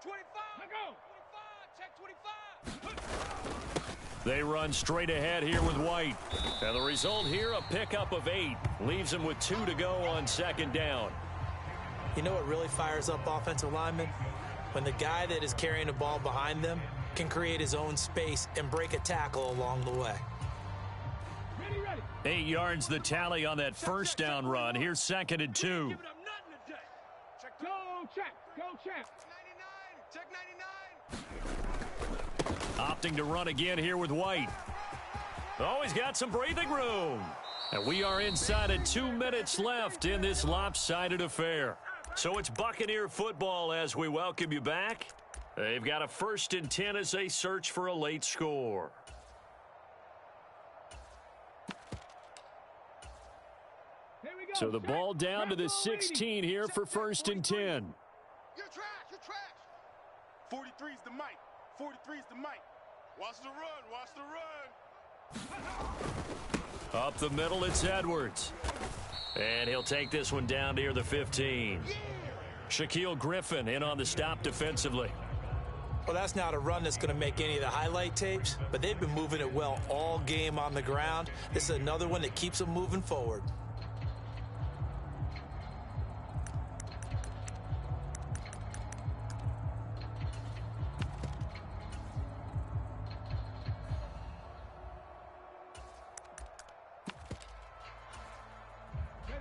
25. Go. 25. Check 25. They run straight ahead here with White. And the result here, a pickup of 8. Leaves him with 2 to go on 2nd down. You know what really fires up offensive linemen? When the guy that is carrying the ball behind them can create his own space and break a tackle along the way. 8 yards the tally on that first down run. Here's 2nd and 2. Go check. Go check. 99. Check 99. Opting to run again here with White. Oh, he's got some breathing room. And we are inside of 2 minutes left in this lopsided affair. So it's Buccaneer football as we welcome you back. They've got a 1st and 10 as they search for a late score. So the ball down to the 16 here for 1st and 10. You're trash. You're trash. 43's the mic. 43's the mic. Watch the run. Watch the run. Up the middle, it's Edwards. And he'll take this one down near the 15. Shaquille Griffin in on the stop defensively. Well, that's not a run that's going to make any of the highlight tapes, but they've been moving it well all game on the ground. This is another one that keeps them moving forward.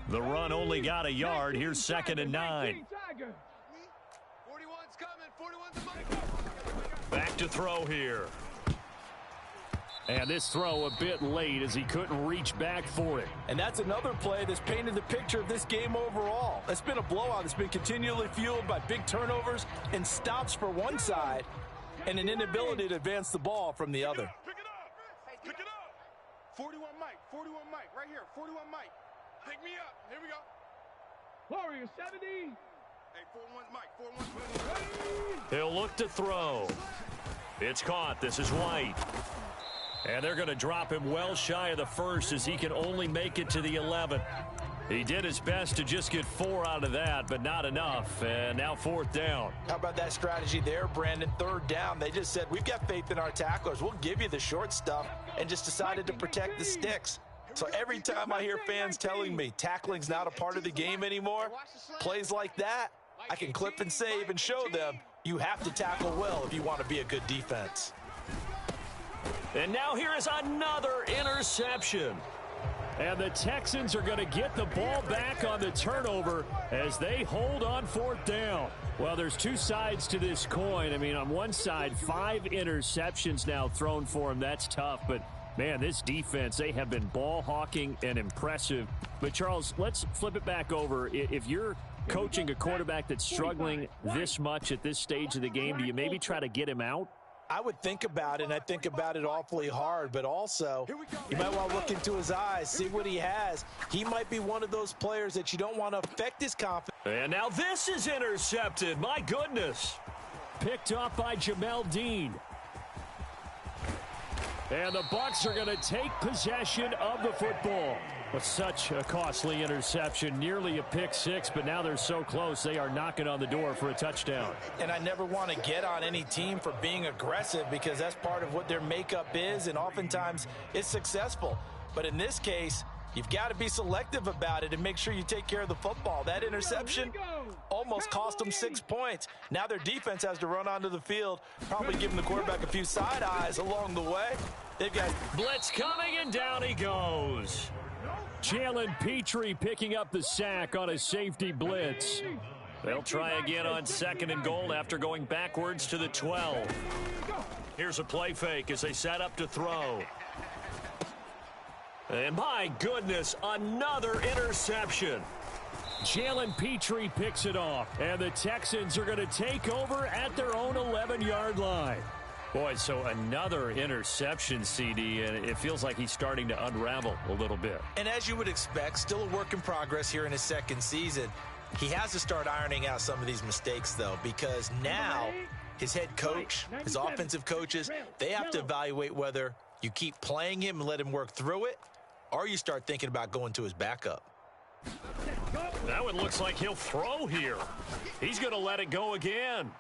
The run only got a yard. Here's 2nd and 9. 41's coming. 41's the mic. Back to throw here. And this throw a bit late as he couldn't reach back for it. And that's another play that's painted the picture of this game overall. It's been a blowout. It's been continually fueled by big turnovers and stops for one side and an inability to advance the ball from the other. Pick it up. Pick it up. 41 mic. 41 mic. Right here. 41 mic. Pick me up. Here we go. Warrior 70. Hey, 41's mic. 41's. He'll look to throw. It's caught. This is White. And they're going to drop him well shy of the first as he can only make it to the 11. He did his best to just get 4 out of that, but not enough. And now 4th down. How about that strategy there, Brandon? 3rd down. They just said, we've got faith in our tacklers. We'll give you the short stuff, and just decided to protect the sticks. So every time I hear fans telling me tackling's not a part of the game anymore, plays like that, I can clip and save and show them you have to tackle well if you want to be a good defense. And now here is another interception. And the Texans are going to get the ball back on the turnover as they hold on 4th down. Well, there's 2 sides to this coin. I mean, on one side, 5 interceptions now thrown for him. That's tough, but man, this defense, they have been ball hawking and impressive. But, Charles, let's flip it back over. If you're coaching a quarterback that's struggling this much at this stage of the game, do you maybe try to get him out? I would think about it, and I think about it awfully hard, but also you might want to look into his eyes, see what he has. He might be one of those players that you don't want to affect his confidence. And now this is intercepted. My goodness. Picked off by Jamel Dean. And the Bucs are going to take possession of the football. With such a costly interception, nearly a pick 6, but now they're so close they are knocking on the door for a touchdown. And I never want to get on any team for being aggressive because that's part of what their makeup is, and oftentimes it's successful. But in this case, You've got to be selective about it and make sure you take care of the football. That interception almost cost them 6 points. Now their defense has to run onto the field, probably giving the quarterback a few side eyes along the way. They've got blitz coming, and down he goes. Jalen Petrie picking up the sack on a safety blitz. They'll try again on 2nd and goal after going backwards to the 12. Here's a play fake as they set up to throw. And my goodness, another interception. Jalen Petrie picks it off, and the Texans are going to take over at their own 11-yard line. Boy, so another interception, CD, and it feels like he's starting to unravel a little bit. And as you would expect, still a work in progress here in his 2nd season. He has to start ironing out some of these mistakes, though, because now his head coach, his offensive coaches, they have to evaluate whether you keep playing him and let him work through it, or you start thinking about going to his backup. That one looks like he'll throw here. He's going to let it go again.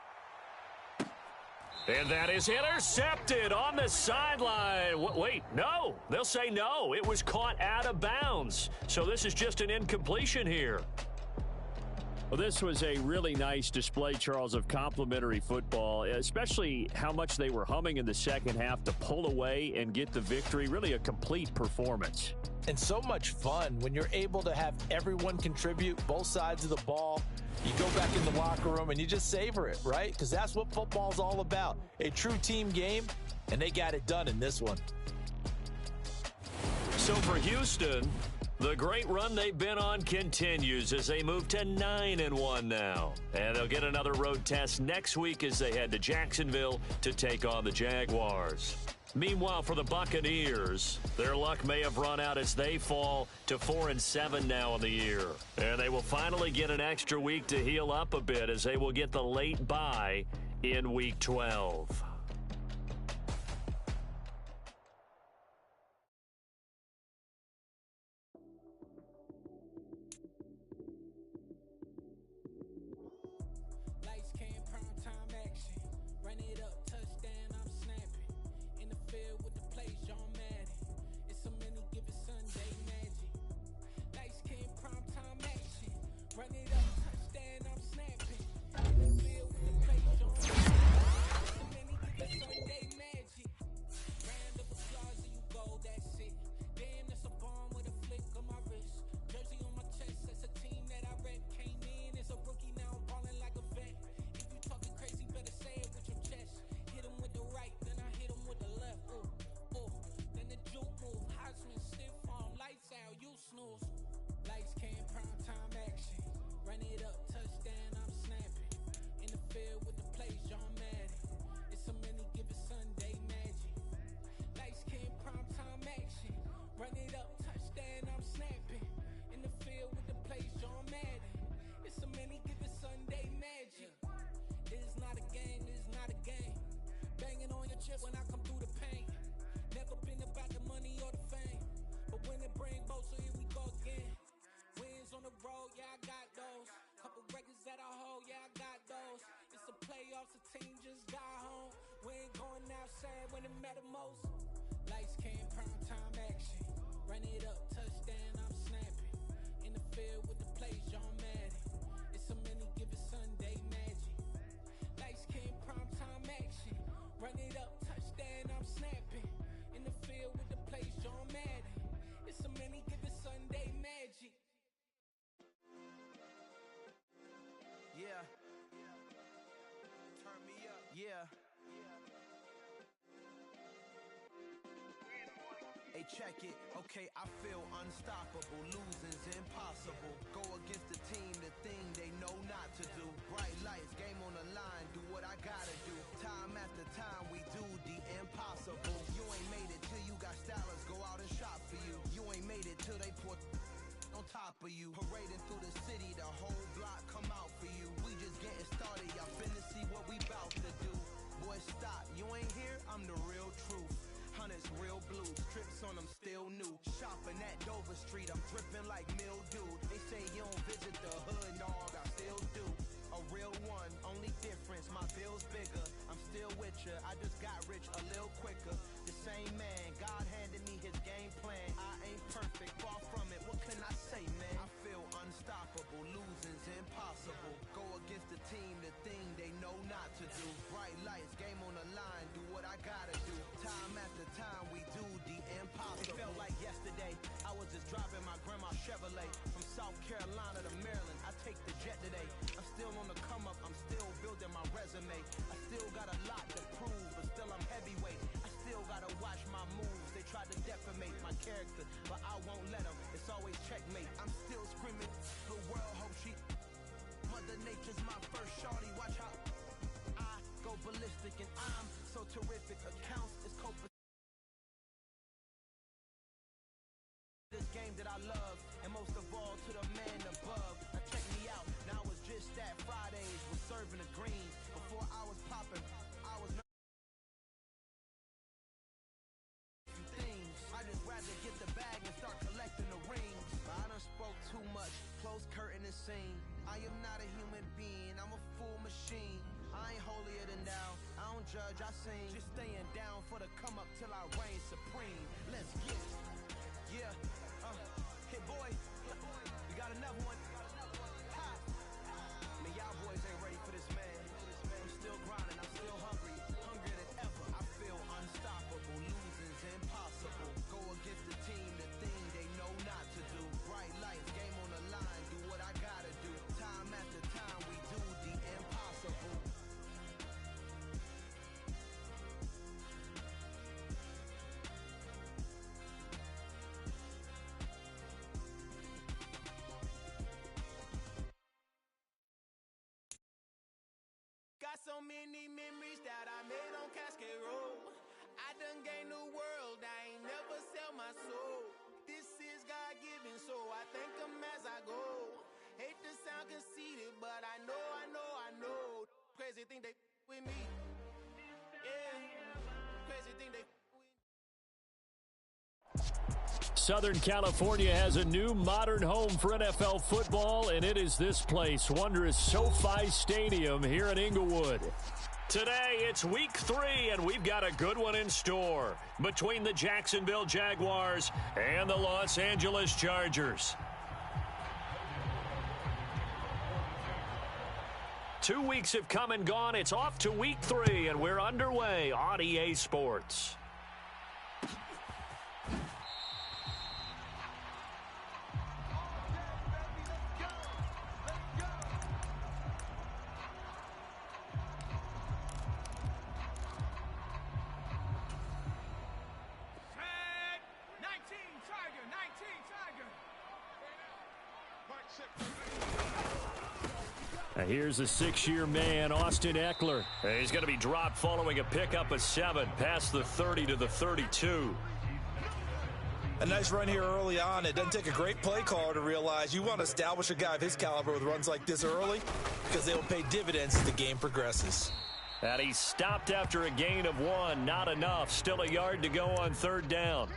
And that is intercepted on the sideline. Wait, no. They'll say no. It was caught out of bounds. So this is just an incompletion here. Well, this was a really nice display, Charles, of complimentary football, especially how much they were humming in the second half to pull away and get the victory. Really a complete performance. And so much fun when you're able to have everyone contribute, both sides of the ball. You go back in the locker room and you just savor it, right? Because that's what football's all about. A true team game, and they got it done in this one. So for Houston, the great run they've been on continues as they move to 9-1 now. And they'll get another road test next week as they head to Jacksonville to take on the Jaguars. Meanwhile, for the Buccaneers, their luck may have run out as they fall to 4-7 now in the year. And they will finally get an extra week to heal up a bit as they will get the late bye in Week 12. When I come through the pain, never been about the money or the fame, but when it bring both, so here we go again. Wins on the road, yeah, I got those. Couple records that I hold, yeah, I got those. It's the playoffs, the team just got home. We ain't going outside when it matter most. Lights came, prime time action. Run it up, touchdown, I'm snapping. In the field with the plays, John Madden. It's a many given Sunday magic. Lights came, prime time action. Run it up, touchdown, I'm snapping. In the field with the plays, John Madden. It's a many given Sunday magic. Yeah. Turn me up. Yeah. Hey, check it. Okay, I feel unstoppable. Losing's impossible. Go against the team, the thing they know not to do. Bright lights, game on the line. Do what I gotta do. Time after time, we do the impossible. You ain't made it till you got stylists go out and shop for you. You ain't made it till they put on top of you. Parading through the city, the whole block come out for you. We just getting started, y'all finna see what we bout to do. Boy, stop, you ain't here, I'm the real truth. Hunters, real blue, strips on them still new. Shopping at Dover Street, I'm dripping like mildew. They say you don't visit the hood, dog, I still do. A real one, only difference, my bill's bigger. I'm still with ya, I just got rich a little quicker. This same man. God handed me his game plan. I ain't perfect, far from it. What can I say, man? I feel unstoppable. Losing's impossible. Go against the team, the thing they know not to do. Bright lights, game on the line. Do what I gotta do. Time after time, we do the impossible. It felt like yesterday. I was just driving my grandma's Chevrolet from South Carolina to Maryland. I take the jet today. I'm still on the come up. I'm still building my resume. I still got a lot to prove, but still I'm heavyweight. I still gotta watch my moves. They try to defamate my character, but I won't let them. It's always checkmate. I'm still screaming. The world hope she. Mother Nature's my first shorty. Watch how I go ballistic, and I'm so terrific. Accounts is copa. This game that I love, and most of all to the man above. Now check me out. Now it's just that Fridays was serving the greens. Before I was popping, I was not things. I just rather get the bag and start collecting the rings. But I done spoke too much. Close curtain and scene. I am not a human being. I'm a full machine. I ain't holier than thou. I don't judge. I sing. Just staying down for the come up till I reign supreme. Let's get it. Yeah. Hit boy. We got another one. Ha. Man, y'all boys ain't ready for this, man. I'm still grinding. I'm still hungry. Hungrier than ever. I feel unstoppable. Losing's impossible. Go against the team, the thing they know not to do. Bright lights, game on the line. Do what I gotta do. Time after time, we do the impossible. Got so many memories that I made on Cascade Road. I done gained the world, I ain't never sell my soul. This is God-given, so I thank him as I go. Hate to sound conceited, but I know. Crazy thing they with me. Yeah, crazy thing they with me. Southern California has a new modern home for NFL football, and it is this place, wondrous SoFi Stadium here in Inglewood. Today, it's week 3, and we've got a good one in store between the Jacksonville Jaguars and the Los Angeles Chargers. 2 weeks have come and gone. It's off to week 3, and we're underway on EA Sports. Now here's a 6-year man, Austin Eckler. He's going to be dropped following a pickup of 7 past the 30 to the 32. A nice run here early on. It doesn't take a great play caller to realize you want to establish a guy of his caliber with runs like this early because they will pay dividends as the game progresses. And he stopped after a gain of 1. Not enough. Still a yard to go on 3rd down.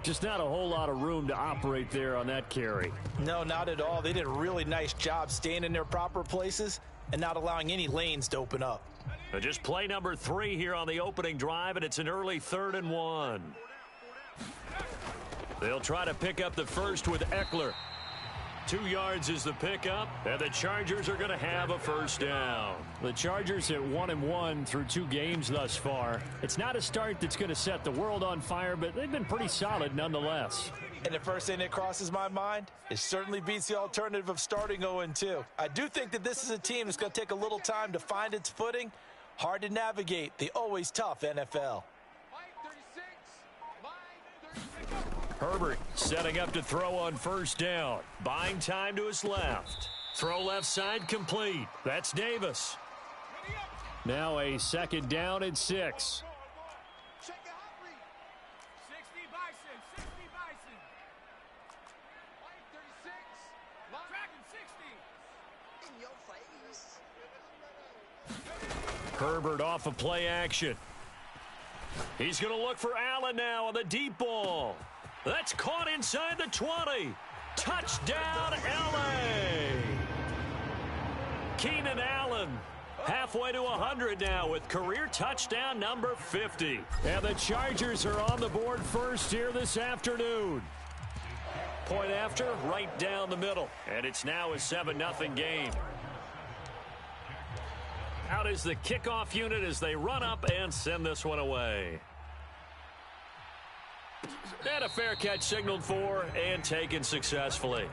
Just not a whole lot of room to operate there on that carry. No, not at all. They did a really nice job staying in their proper places and not allowing any lanes to open up. Just play number 3 here on the opening drive, and it's an early 3rd and 1. They'll try to pick up the first with Eckler. 2 yards is the pickup, and the Chargers are going to have a first down. The Chargers at 1-1 through 2 games thus far. It's not a start that's going to set the world on fire, but they've been pretty solid nonetheless. And the first thing that crosses my mind, it certainly beats the alternative of starting 0-2. I do think that this is a team that's going to take a little time to find its footing. Hard to navigate the always tough NFL. Herbert setting up to throw on first down. Buying time to his left. Throw left side complete. That's Davis. Now a 2nd down and 6. Herbert off of play action. He's going to look for Allen now on the deep ball. That's caught inside the 20. Touchdown, L.A. Keenan Allen Halfway to 100 now with career touchdown number 50. And the Chargers are on the board first here this afternoon. Point after, right down the middle. And it's now a 7-0 game. Out is the kickoff unit as they run up and send this one away. And a fair catch signaled for and taken successfully.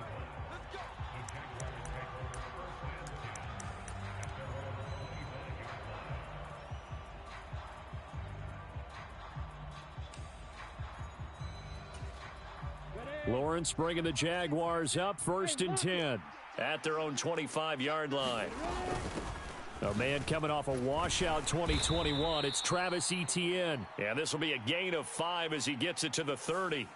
Lawrence bringing the Jaguars up 1st and 10. At their own 25-yard line. A man coming off a washout 2021. It's Travis Etienne. And this will be a gain of 5 as he gets it to the 30.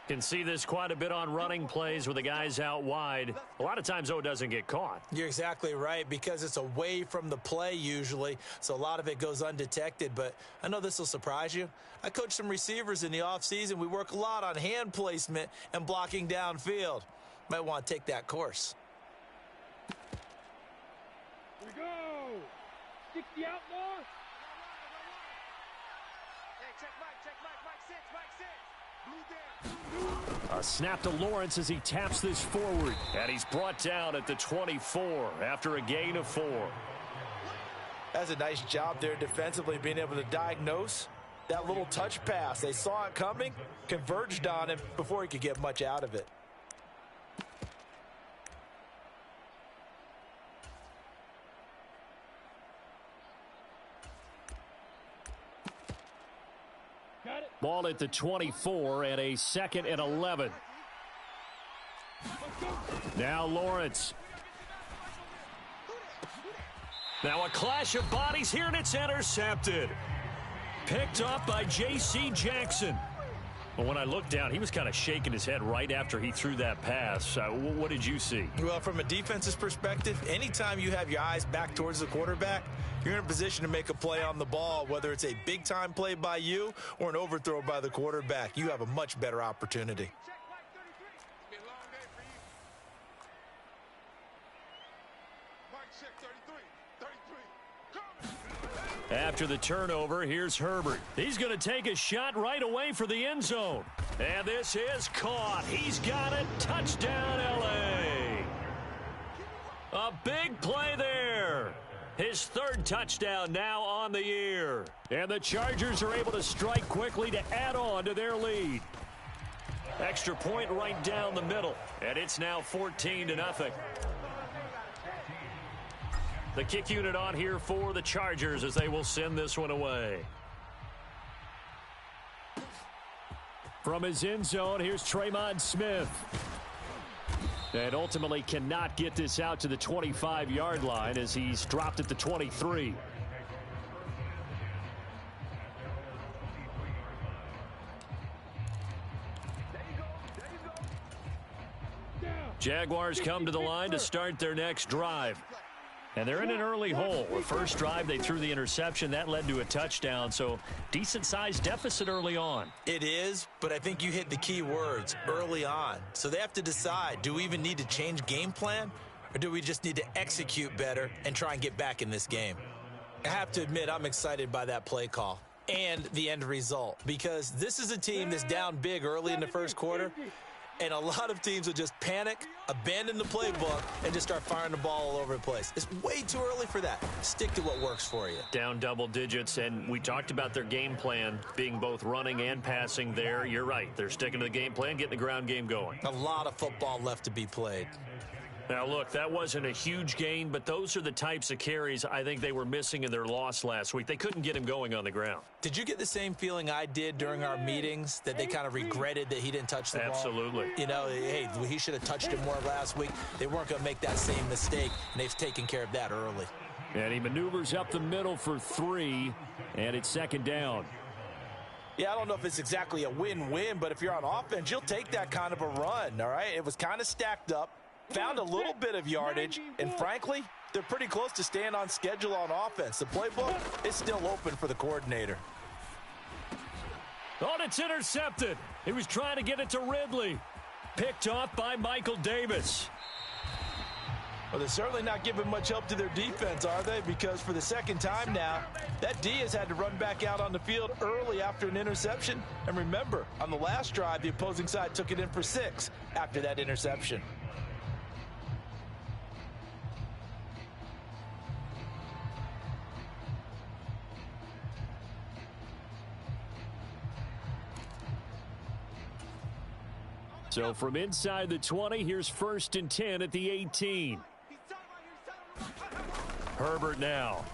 Can see this quite a bit on running plays with the guys out wide. A lot of times, though, it doesn't get caught. You're exactly right, because it's away from the play usually, so a lot of it goes undetected. But I know this will surprise you. I coach some receivers in the offseason. We work a lot on hand placement and blocking downfield. Might want to take that course. Here we go. 60 outlaw. Hey, check Mike 6, Blue down. A snap to Lawrence as he taps this forward. And he's brought down at the 24 after a gain of 4. That's a nice job there defensively, being able to diagnose that little touch pass. They saw it coming, converged on him before he could get much out of it. Ball at the 24 and a 2nd and 11. Now Lawrence. Now a clash of bodies here, and it's intercepted. Picked up by J.C. Jackson. Well, when I looked down, he was kind of shaking his head right after he threw that pass. What did you see? Well, from a defense's perspective, anytime you have your eyes back towards the quarterback, you're in a position to make a play on the ball, whether it's a big-time play by you or an overthrow by the quarterback. You have a much better opportunity. Check Mike 33. It's been a long day for you. Mike check 33. 33. Coming. After the turnover, here's Herbert. He's going to take a shot right away for the end zone. And this is caught. He's got it. Touchdown, L.A. A big play there. His 3rd touchdown now on the year. And the Chargers are able to strike quickly to add on to their lead. Extra point right down the middle. And it's now 14-0. The kick unit on here for the Chargers as they will send this one away. From his end zone, here's Tremon Smith. And ultimately cannot get this out to the 25-yard line as he's dropped at the 23. Jaguars come to the line to start their next drive. And they're in an early hole. The first drive, they threw the interception. That led to a touchdown, so decent-sized deficit early on. It is, but I think you hit the key words, early on. So they have to decide, do we even need to change game plan, or do we just need to execute better and try and get back in this game? I have to admit, I'm excited by that play call and the end result, because this is a team that's down big early in the first quarter, and a lot of teams will just panic, abandon the playbook, and just start firing the ball all over the place. It's way too early for that. Stick to what works for you. Down double digits, and we talked about their game plan being both running and passing there. You're right. They're sticking to the game plan, getting the ground game going. A lot of football left to be played. Now, look, that wasn't a huge gain, but those are the types of carries I think they were missing in their loss last week. They couldn't get him going on the ground. Did you get the same feeling I did during our meetings, that they kind of regretted that he didn't touch the ball? Absolutely. You know, hey, he should have touched it more last week. They weren't going to make that same mistake, and they've taken care of that early. And he maneuvers up the middle for 3, and it's 2nd down. Yeah, I don't know if it's exactly a win-win, but if you're on offense, you'll take that kind of a run, all right? It was kind of stacked up. Found a little bit of yardage, and frankly, they're pretty close to staying on schedule on offense. The playbook is still open for the coordinator. Oh, it's intercepted. He was trying to get it to Ridley. Picked off by Michael Davis. Well, they're certainly not giving much help to their defense, are they? Because for the second time now, that D has had to run back out on the field early after an interception. And remember, on the last drive, the opposing side took it in for 6 after that interception. So from inside the 20, here's 1st and 10 at the 18. Herbert now.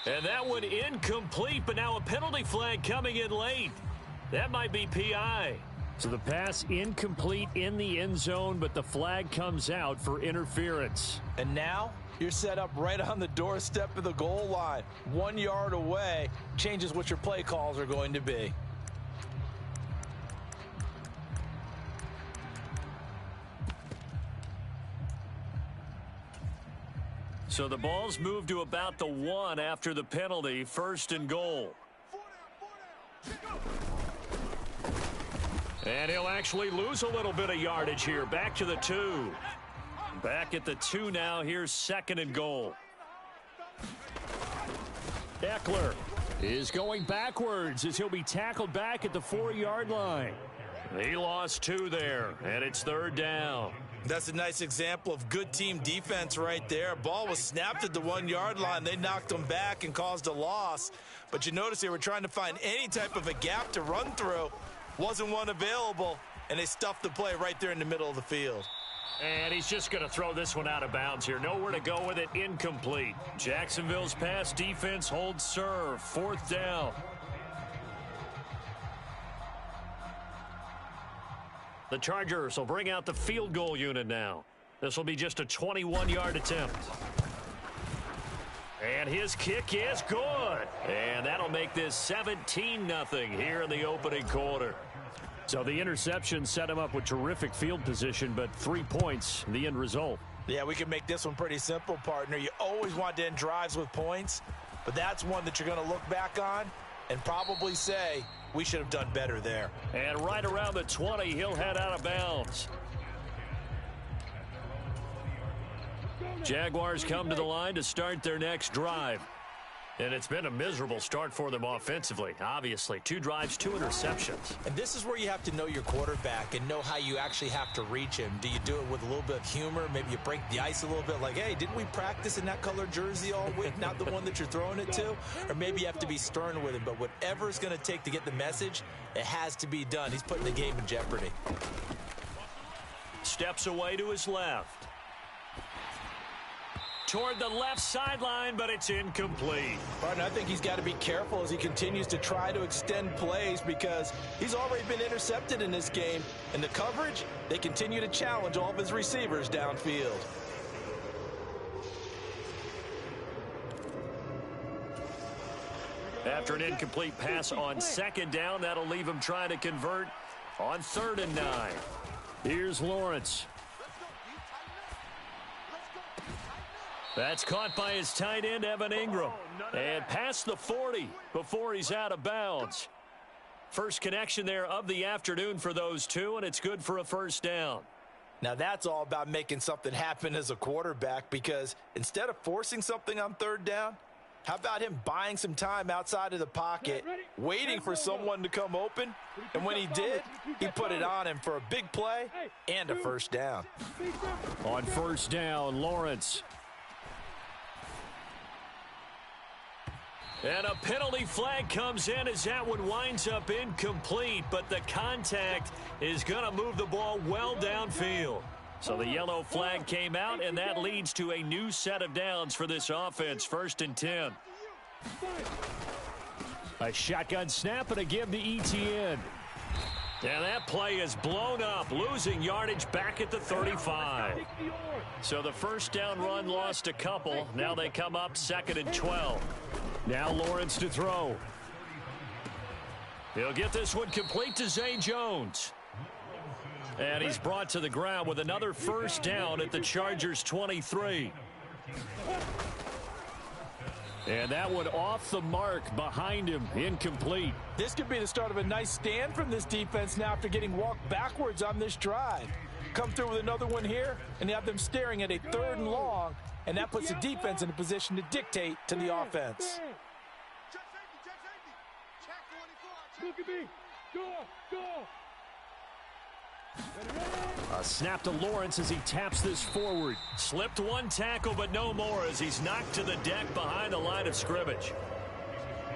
And that one incomplete, but now a penalty flag coming in late. That might be PI. So the pass incomplete in the end zone, but the flag comes out for interference. And now you're set up right on the doorstep of the goal line. 1 yard away changes what your play calls are going to be. So the ball's moved to about the 1 after the penalty. 1st and goal. And he'll actually lose a little bit of yardage here. Back to the 2. Back at the 2 now. Here's 2nd and goal. Eckler is going backwards as he'll be tackled back at the 4-yard line. He lost 2 there, and it's 3rd down. That's a nice example of good team defense right there. Ball was snapped at the 1-yard line. They knocked them back and caused a loss. But you notice they were trying to find any type of a gap to run through. Wasn't one available, and they stuffed the play right there in the middle of the field. And he's just going to throw this one out of bounds here. Nowhere to go with it. Incomplete. Jacksonville's pass defense holds serve. 4th down. The Chargers will bring out the field goal unit now. This will be just a 21-yard attempt. And his kick is good. And that'll make this 17-0 here in the opening quarter. So the interception set him up with terrific field position, but 3 points, the end result. Yeah, we can make this one pretty simple, partner. You always want to end drives with points, but that's one that you're going to look back on and probably say, we should have done better there. And right around the 20, he'll head out of bounds. Jaguars come to the line to start their next drive. And it's been a miserable start for them offensively, obviously. 2 drives, 2 interceptions. And this is where you have to know your quarterback and know how you actually have to reach him. Do you do it with a little bit of humor? Maybe you break the ice a little bit like, hey, didn't we practice in that color jersey all week, not the one that you're throwing it to? Or maybe you have to be stern with him. But whatever it's going to take to get the message, it has to be done. He's putting the game in jeopardy. Steps away to his left. Toward the left sideline, but it's incomplete. Partner, I think he's got to be careful as he continues to try to extend plays because he's already been intercepted in this game. And the coverage, they continue to challenge all of his receivers downfield. After an incomplete pass on 2nd down, that'll leave him trying to convert on 3rd and 9. Here's Lawrence. That's caught by his tight end, Evan Ingram. And past the 40 before he's out of bounds. First connection there of the afternoon for those 2, and it's good for a 1st down. Now that's all about making something happen as a quarterback because instead of forcing something on 3rd down, how about him buying some time outside of the pocket, waiting for someone to come open, and when he did, he put it on him for a big play and a 1st down. On 1st down, Lawrence. And a penalty flag comes in as that one winds up incomplete, but the contact is going to move the ball well downfield. So the yellow flag came out, and that leads to a new set of downs for this offense. 1st and 10. A shotgun snap and a give to ETN. And that play is blown up, losing yardage back at the 35. So the 1st down run lost a couple. Now they come up 2nd and 12. Now Lawrence to throw. He'll get this one complete to Zay Jones. And he's brought to the ground with another 1st down at the Chargers' 23. And that one off the mark behind him, incomplete. This could be the start of a nice stand from this defense now after getting walked backwards on this drive. Come through with another one here, and you have them staring at a 3rd and long, and that puts the defense in a position to dictate to the offense. Look at me. Go. A snap to Lawrence as he taps this forward. Slipped one tackle, but no more as he's knocked to the deck behind the line of scrimmage.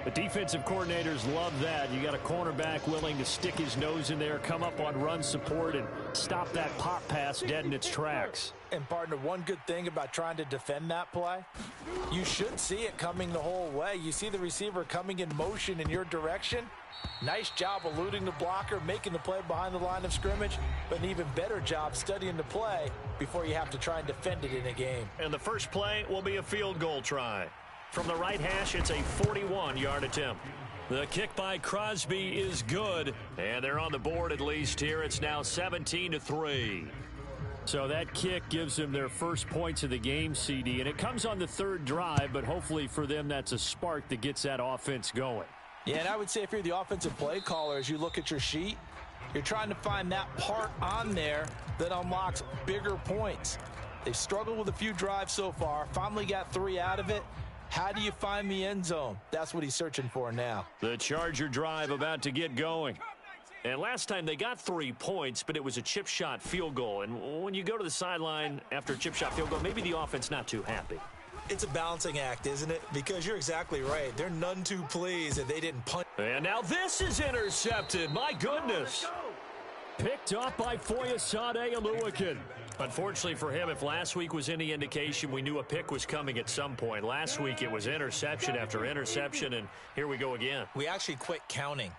The defensive coordinators love that. You got a cornerback willing to stick his nose in there, come up on run support, and stop that pop pass dead in its tracks. And, partner, one good thing about trying to defend that play, you should see it coming the whole way. You see the receiver coming in motion in your direction. Nice job eluding the blocker, making the play behind the line of scrimmage, but an even better job studying the play before you have to try and defend it in a game. And the first play will be a field goal try. From the right hash, it's a 41-yard attempt. The kick by Crosby is good, and they're on the board at least here. It's now 17-3. So that kick gives them their first points of the game, CD, and it comes on the 3rd drive, but hopefully for them that's a spark that gets that offense going. Yeah, and I would say if you're the offensive play caller, as you look at your sheet, you're trying to find that part on there that unlocks bigger points. They've struggled with a few drives so far, finally got 3 out of it. How do you find the end zone? That's what he's searching for now. The Charger drive about to get going. And last time they got 3 points, but it was a chip shot field goal. And when you go to the sideline after a chip shot field goal, maybe the offense not too happy. It's a balancing act, isn't it? Because you're exactly right. They're none too pleased that they didn't punch. And now this is intercepted. My goodness. Picked up by Foyesade Oluwakin. Unfortunately for him, if last week was any indication, we knew a pick was coming at some point. Last week it was interception after interception, and here we go again. We actually quit counting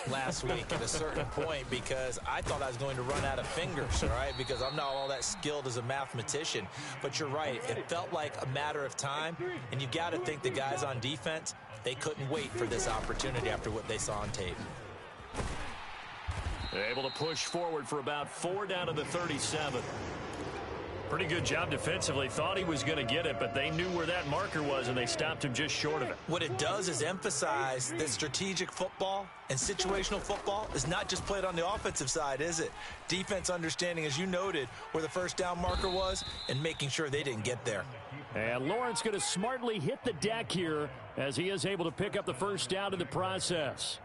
last week at a certain point because I thought I was going to run out of fingers, all right, because I'm not all that skilled as a mathematician. But you're right. It felt like a matter of time, and you got to think the guys on defense, they couldn't wait for this opportunity after what they saw on tape. Able to push forward for about 4 down to the 37. Pretty good job defensively. Thought he was going to get it, but they knew where that marker was, and they stopped him just short of it. What it does is emphasize that strategic football and situational football is not just played on the offensive side, is it? Defense understanding, as you noted, where the first down marker was and making sure they didn't get there. And Lawrence going to smartly hit the deck here as he is able to pick up the first down in the process.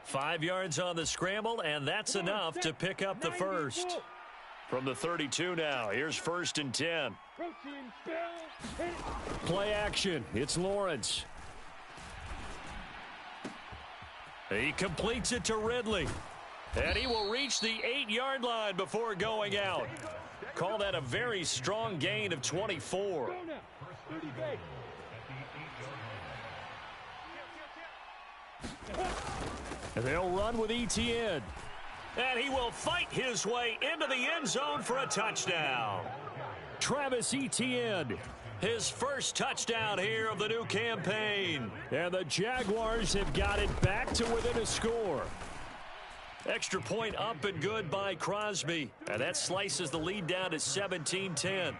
5 yards on the scramble, and that's enough to pick up the first. From the 32 now, here's 1st and 10. Play action. It's Lawrence. He completes it to Ridley. And he will reach the 8-yard line before going out. Call that a very strong gain of 24. And they'll run with Etienne. And he will fight his way into the end zone for a touchdown. Travis Etienne. His first touchdown here of the new campaign. And the Jaguars have got it back to within a score. Extra point up and good by Crosby. And that slices the lead down to 17-10.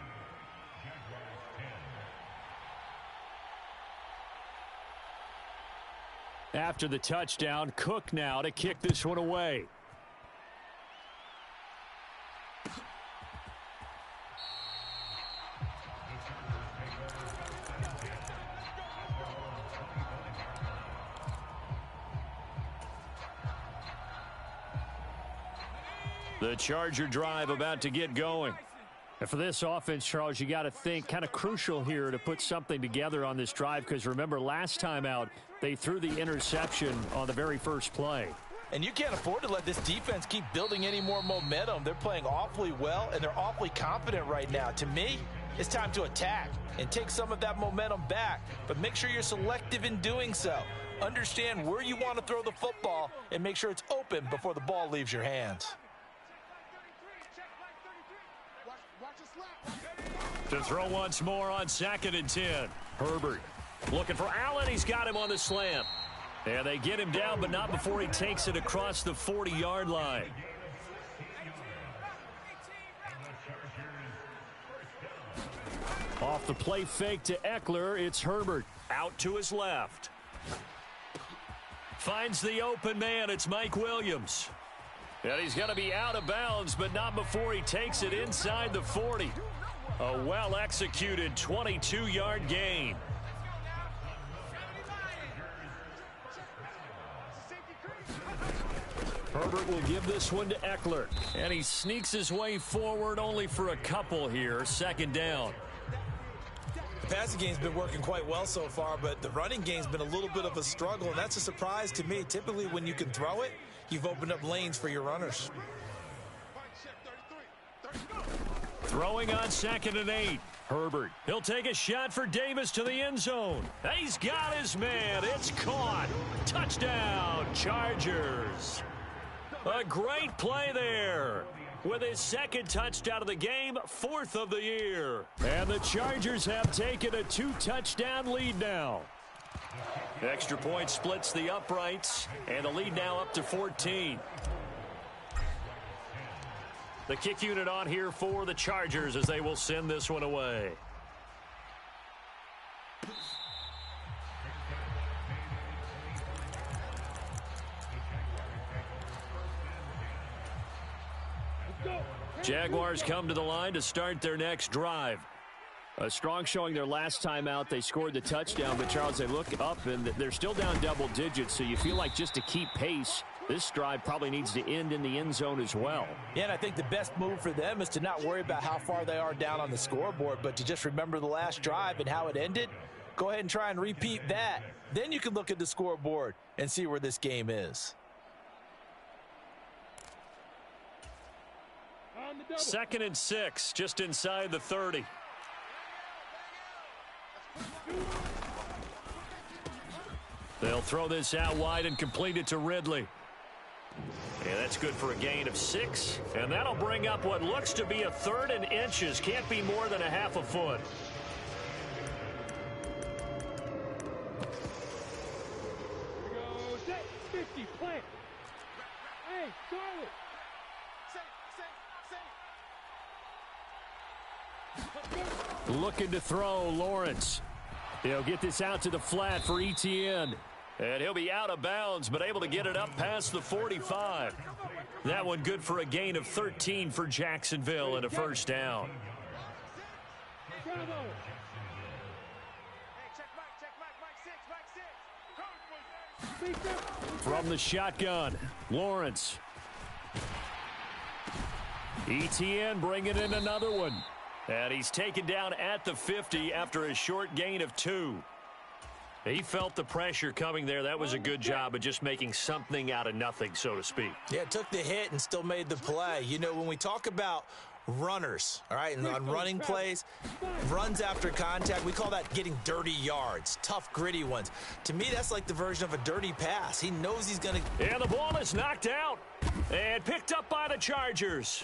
After the touchdown, Cook now to kick this one away. The Charger drive about to get going. And for this offense, Charles, you got to think kind of crucial here to put something together on this drive because remember last time out they threw the interception on the very first play. And you can't afford to let this defense keep building any more momentum. They're playing awfully well, and they're awfully confident right now. To me, it's time to attack and take some of that momentum back, but make sure you're selective in doing so. Understand where you want to throw the football and make sure it's open before the ball leaves your hands. To throw once more on 2nd and 10. Herbert looking for Allen. He's got him on the slant. And they get him down, but not before he takes it across the 40-yard line. Off the play fake to Eckler, it's Herbert. Out to his left. Finds the open man. It's Mike Williams. And he's going to be out of bounds, but not before he takes it inside the 40. A well-executed 22-yard gain. Herbert will give this one to Eckler. And he sneaks his way forward only for a couple here. Second down. The passing game's been working quite well so far, but the running game's been a little bit of a struggle, and that's a surprise to me. Typically, when you can throw it, you've opened up lanes for your runners. Throwing on 2nd and 8. Herbert. He'll take a shot for Davis to the end zone. He's got his man. It's caught. Touchdown, Chargers. A great play there. With his 2nd touchdown of the game, 4th of the year. And the Chargers have taken a 2-touchdown lead now. Extra point splits the uprights, and the lead now up to 14. The kick unit on here for the Chargers as they will send this one away. Jaguars come to the line to start their next drive. A strong showing their last time out. They scored the touchdown, but Charles, they look up and they're still down double digits, so you feel like just to keep pace, this drive probably needs to end in the end zone as well. Yeah, and I think the best move for them is to not worry about how far they are down on the scoreboard, but to just remember the last drive and how it ended. Go ahead and try and repeat that. Then you can look at the scoreboard and see where this game is. 2nd and 6, just inside the 30. They'll throw this out wide and complete it to Ridley. Yeah, that's good for a gain of 6. And that'll bring up what looks to be a 3rd and inches. Can't be more than a half a foot. Here we go. 50, play. Hey, solid. Looking to throw, Lawrence. He'll get this out to the flat for Etienne. And he'll be out of bounds, but able to get it up past the 45. That one good for a gain of 13 for Jacksonville and a first down. From the shotgun, Lawrence. Etienne bringing in another one. And he's taken down at the 50 after a short gain of 2. He felt the pressure coming there. That was a good job of just making something out of nothing, so to speak. Yeah, took the hit and still made the play. You know, when we talk about runners, all right, and on running plays, runs after contact, we call that getting dirty yards, tough, gritty ones. To me, that's like the version of a dirty pass. He knows he's going to... And the ball is knocked out and picked up by the Chargers.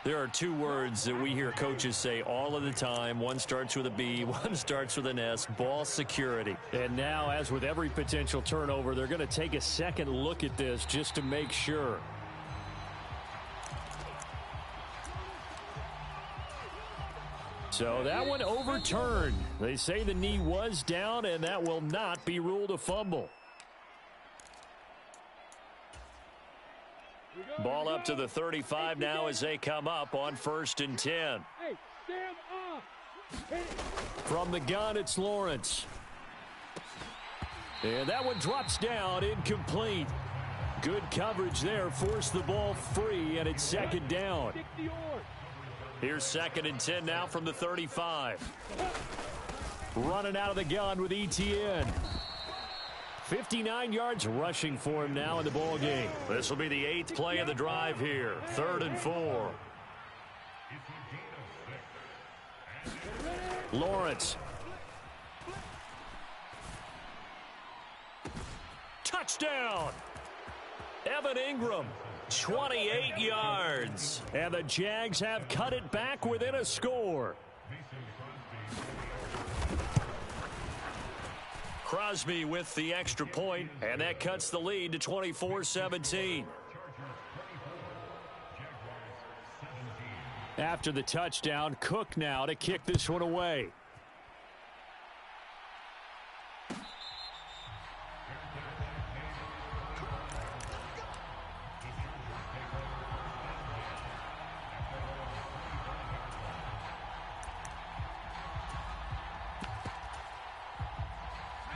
There are 2 words that we hear coaches say all of the time. One starts with a B, one starts with an S, ball security. And now, as with every potential turnover, they're going to take a second look at this just to make sure. So that one overturned. They say the knee was down, and that will not be ruled a fumble. Ball up to the 35 now as they come up on 1st and 10. Hey, stand up. From the gun, it's Lawrence. And that one drops down, incomplete. Good coverage there, forced the ball free, and it's 2nd down. Here's 2nd and 10 now from the 35. Running out of the gun with Etienne. 59 yards rushing for him now in the ball game. This will be the 8th play of the drive here. 3rd and 4. Lawrence. Touchdown! Evan Ingram, 28 yards. And the Jags have cut it back within a score. Crosby with the extra point, and that cuts the lead to 24-17. After the touchdown, Cook now to kick this one away.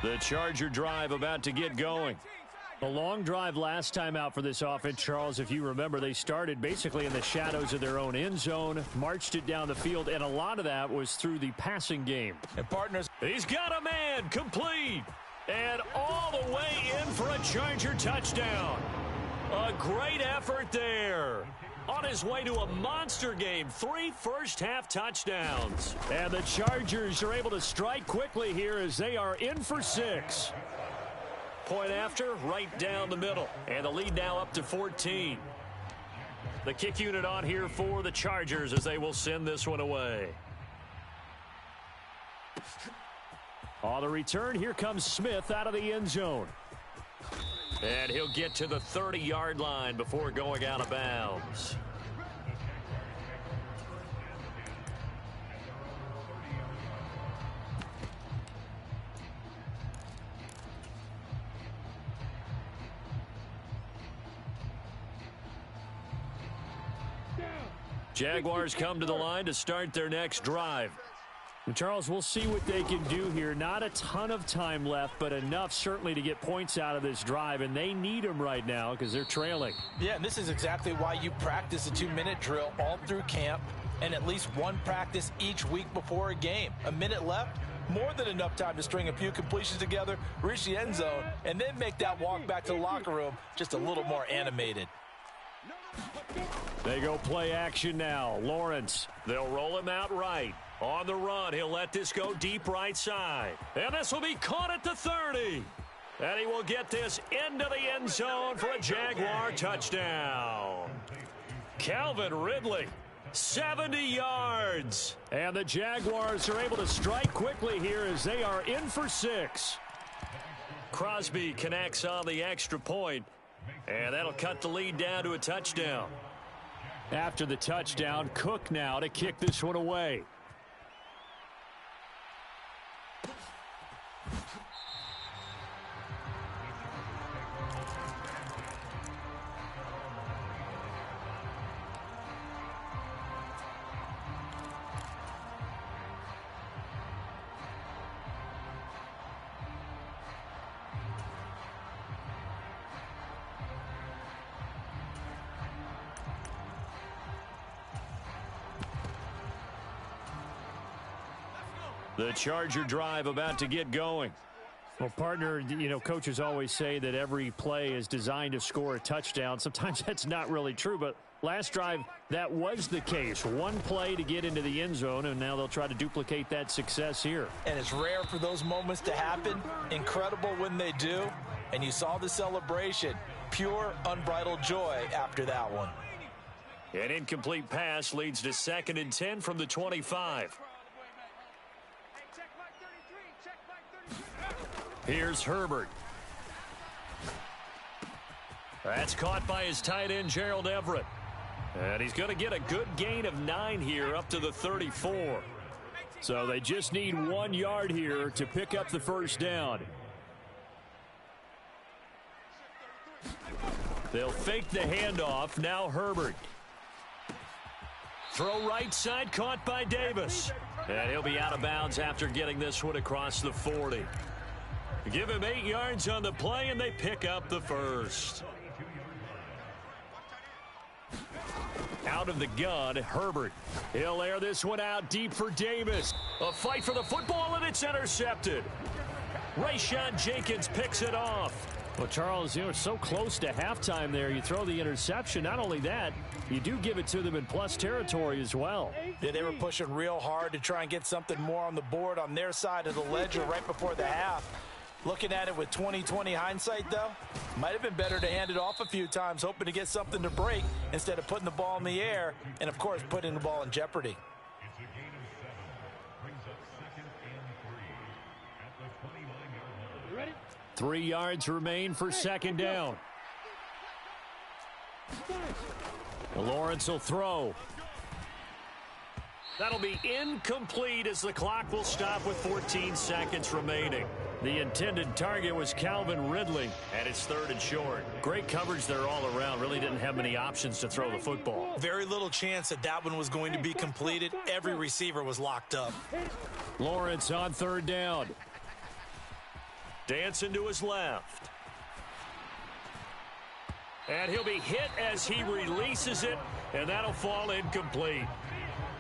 The Charger drive about to get going. A long drive last time out for this offense, Charles. If you remember, they started basically in the shadows of their own end zone, marched it down the field, and a lot of that was through the passing game. And partners, he's got a man complete. And all the way in for a Charger touchdown. A great effort there. On his way to a monster game, 3 first-half touchdowns. And the Chargers are able to strike quickly here as they are in for 6. Point after, right down the middle. And the lead now up to 14. The kick unit on here for the Chargers as they will send this one away. On the return, here comes Smith out of the end zone. And he'll get to the 30-yard line before going out of bounds. Jaguars come to the line to start their next drive. Charles, we'll see what they can do here. Not a ton of time left, but enough certainly to get points out of this drive, and they need them right now because they're trailing. Yeah, and this is exactly why you practice a 2-minute drill all through camp and at least one practice each week before a game. A minute left, more than enough time to string a few completions together, reach the end zone, and then make that walk back to the locker room just a little more animated. They go play action now. Lawrence. They'll roll him out right. On the run, he'll let this go deep right side. And this will be caught at the 30. And he will get this into the end zone for a Jaguar touchdown. Calvin Ridley, 70 yards. And the Jaguars are able to strike quickly here as they are in for 6. Crosby connects on the extra point. And that'll cut the lead down to a touchdown. After the touchdown, Cook now to kick this one away. The Charger drive about to get going. Well, partner, you know, coaches always say that every play is designed to score a touchdown. Sometimes that's not really true, but last drive, that was the case. One play to get into the end zone, and now they'll try to duplicate that success here. And it's rare for those moments to happen. Incredible when they do. And you saw the celebration. Pure, unbridled joy after that one. An incomplete pass leads to 2nd and 10 from the 25. Here's Herbert. That's caught by his tight end, Gerald Everett. And he's going to get a good gain of 9 here up to the 34. So they just need 1 yard here to pick up the first down. They'll fake the handoff. Now Herbert. Throw right side, caught by Davis. And he'll be out of bounds after getting this one across the 40. Give him 8 yards on the play, and they pick up the first. Out of the gun, Herbert. He'll air this one out deep for Davis. A fight for the football, and it's intercepted. Rayshon Jenkins picks it off. Well, Charles, you know, so close to halftime there. You throw the interception. Not only that, you do give it to them in plus territory as well. Yeah, they were pushing real hard to try and get something more on the board on their side of the ledger right before the half. Looking at it with 20/20 hindsight, though, might have been better to hand it off a few times, hoping to get something to break instead of putting the ball in the air and, of course, putting the ball in jeopardy. 3 yards remain for 2nd down. Lawrence will throw. That'll be incomplete as the clock will stop with 14 seconds remaining. The intended target was Calvin Ridley, and it's 3rd and short. Great coverage there all around. Really didn't have many options to throw the football. Very little chance that that one was going to be completed. Every receiver was locked up. Lawrence on 3rd down. Dancing to his left. And he'll be hit as he releases it, and that'll fall incomplete.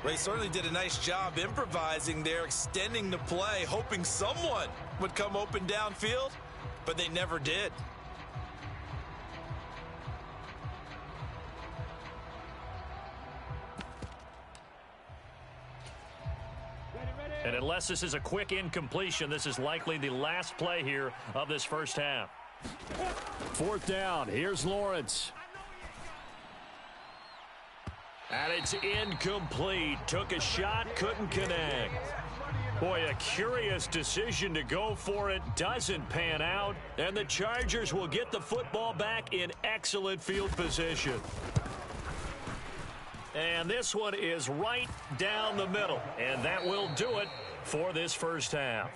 They certainly did a nice job improvising there, extending the play, hoping someone would come open downfield, but they never did. And unless this is a quick incompletion, this is likely the last play here of this first half. 4th down. Here's Lawrence. And it's incomplete. Took a shot, couldn't connect. Boy, a curious decision to go for it. Doesn't pan out. And the Chargers will get the football back in excellent field position. And this one is right down the middle. And that will do it for this first half.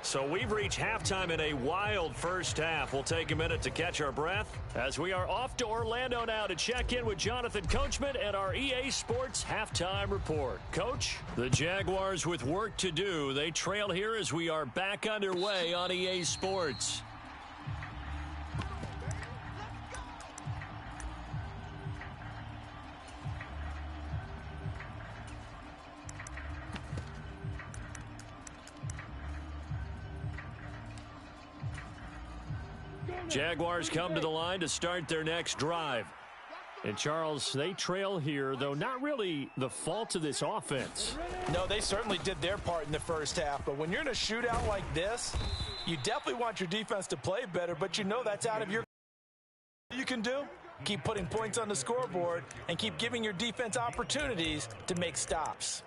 So we've reached halftime in a wild first half. We'll take a minute to catch our breath as we are off to Orlando now to check in with Jonathan Coachman and our EA Sports Halftime Report. Coach, the Jaguars with work to do. They trail here as we are back underway on EA Sports. Jaguars come to the line to start their next drive. And, Charles, they trail here, though not really the fault of this offense. No, they certainly did their part in the first half. But when you're in a shootout like this, you definitely want your defense to play better, but you know that's out of your you can do. Keep putting points on the scoreboard and keep giving your defense opportunities to make stops.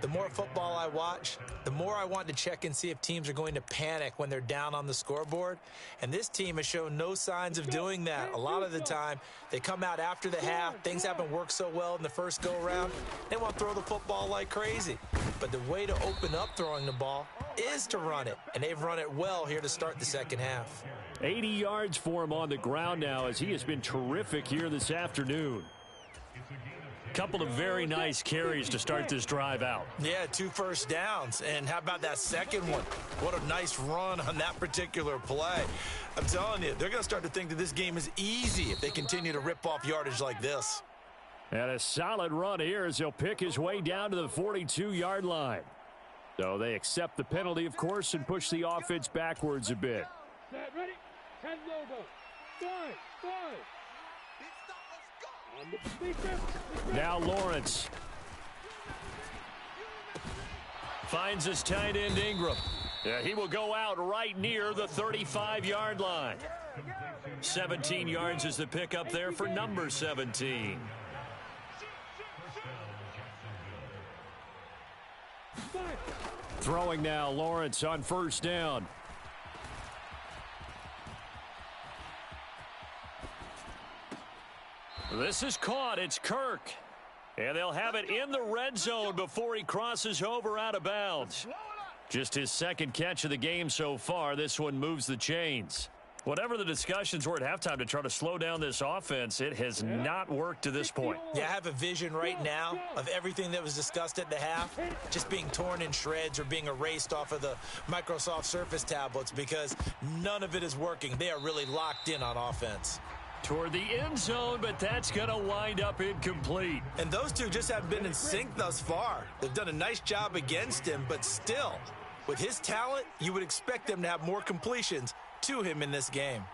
The more football I watch, the more I want to check and see if teams are going to panic when they're down on the scoreboard. And this team has shown no signs of doing that. A lot of the time, they come out after the half. Things haven't worked so well in the first go-around. They want to throw the football like crazy. But the way to open up throwing the ball is to run it. And they've run it well here to start the second half. 80 yards for him on the ground now as he has been terrific here this afternoon. Couple of very nice carries to start this drive out. Yeah, 2 first downs. And how about that second one? What a nice run on that particular play. I'm telling you, they're going to start to think that this game is easy if they continue to rip off yardage like this. And a solid run here as he'll pick his way down to the 42-yard line. So they accept the penalty, of course, and push the offense backwards a bit. Set, ready, 10 logo. 5. Now Lawrence. Finds his tight end Ingram. Yeah, he will go out right near the 35-yard line. 17 yards is the pickup there for number 17. Throwing now, Lawrence on first down. This is caught. It's Kirk. And they'll have it in the red zone before he crosses over out of bounds. Just his second catch of the game so far. This one moves the chains. Whatever the discussions were at halftime to try to slow down this offense, it has not worked to this point. Yeah, I have a vision right now of everything that was discussed at the half just being torn in shreds or being erased off of the Microsoft Surface tablets because none of it is working. They are really locked in on offense. Toward the end zone, but that's going to wind up incomplete. And those two just haven't been in sync thus far. They've done a nice job against him, but still, with his talent, you would expect them to have more completions to him in this game.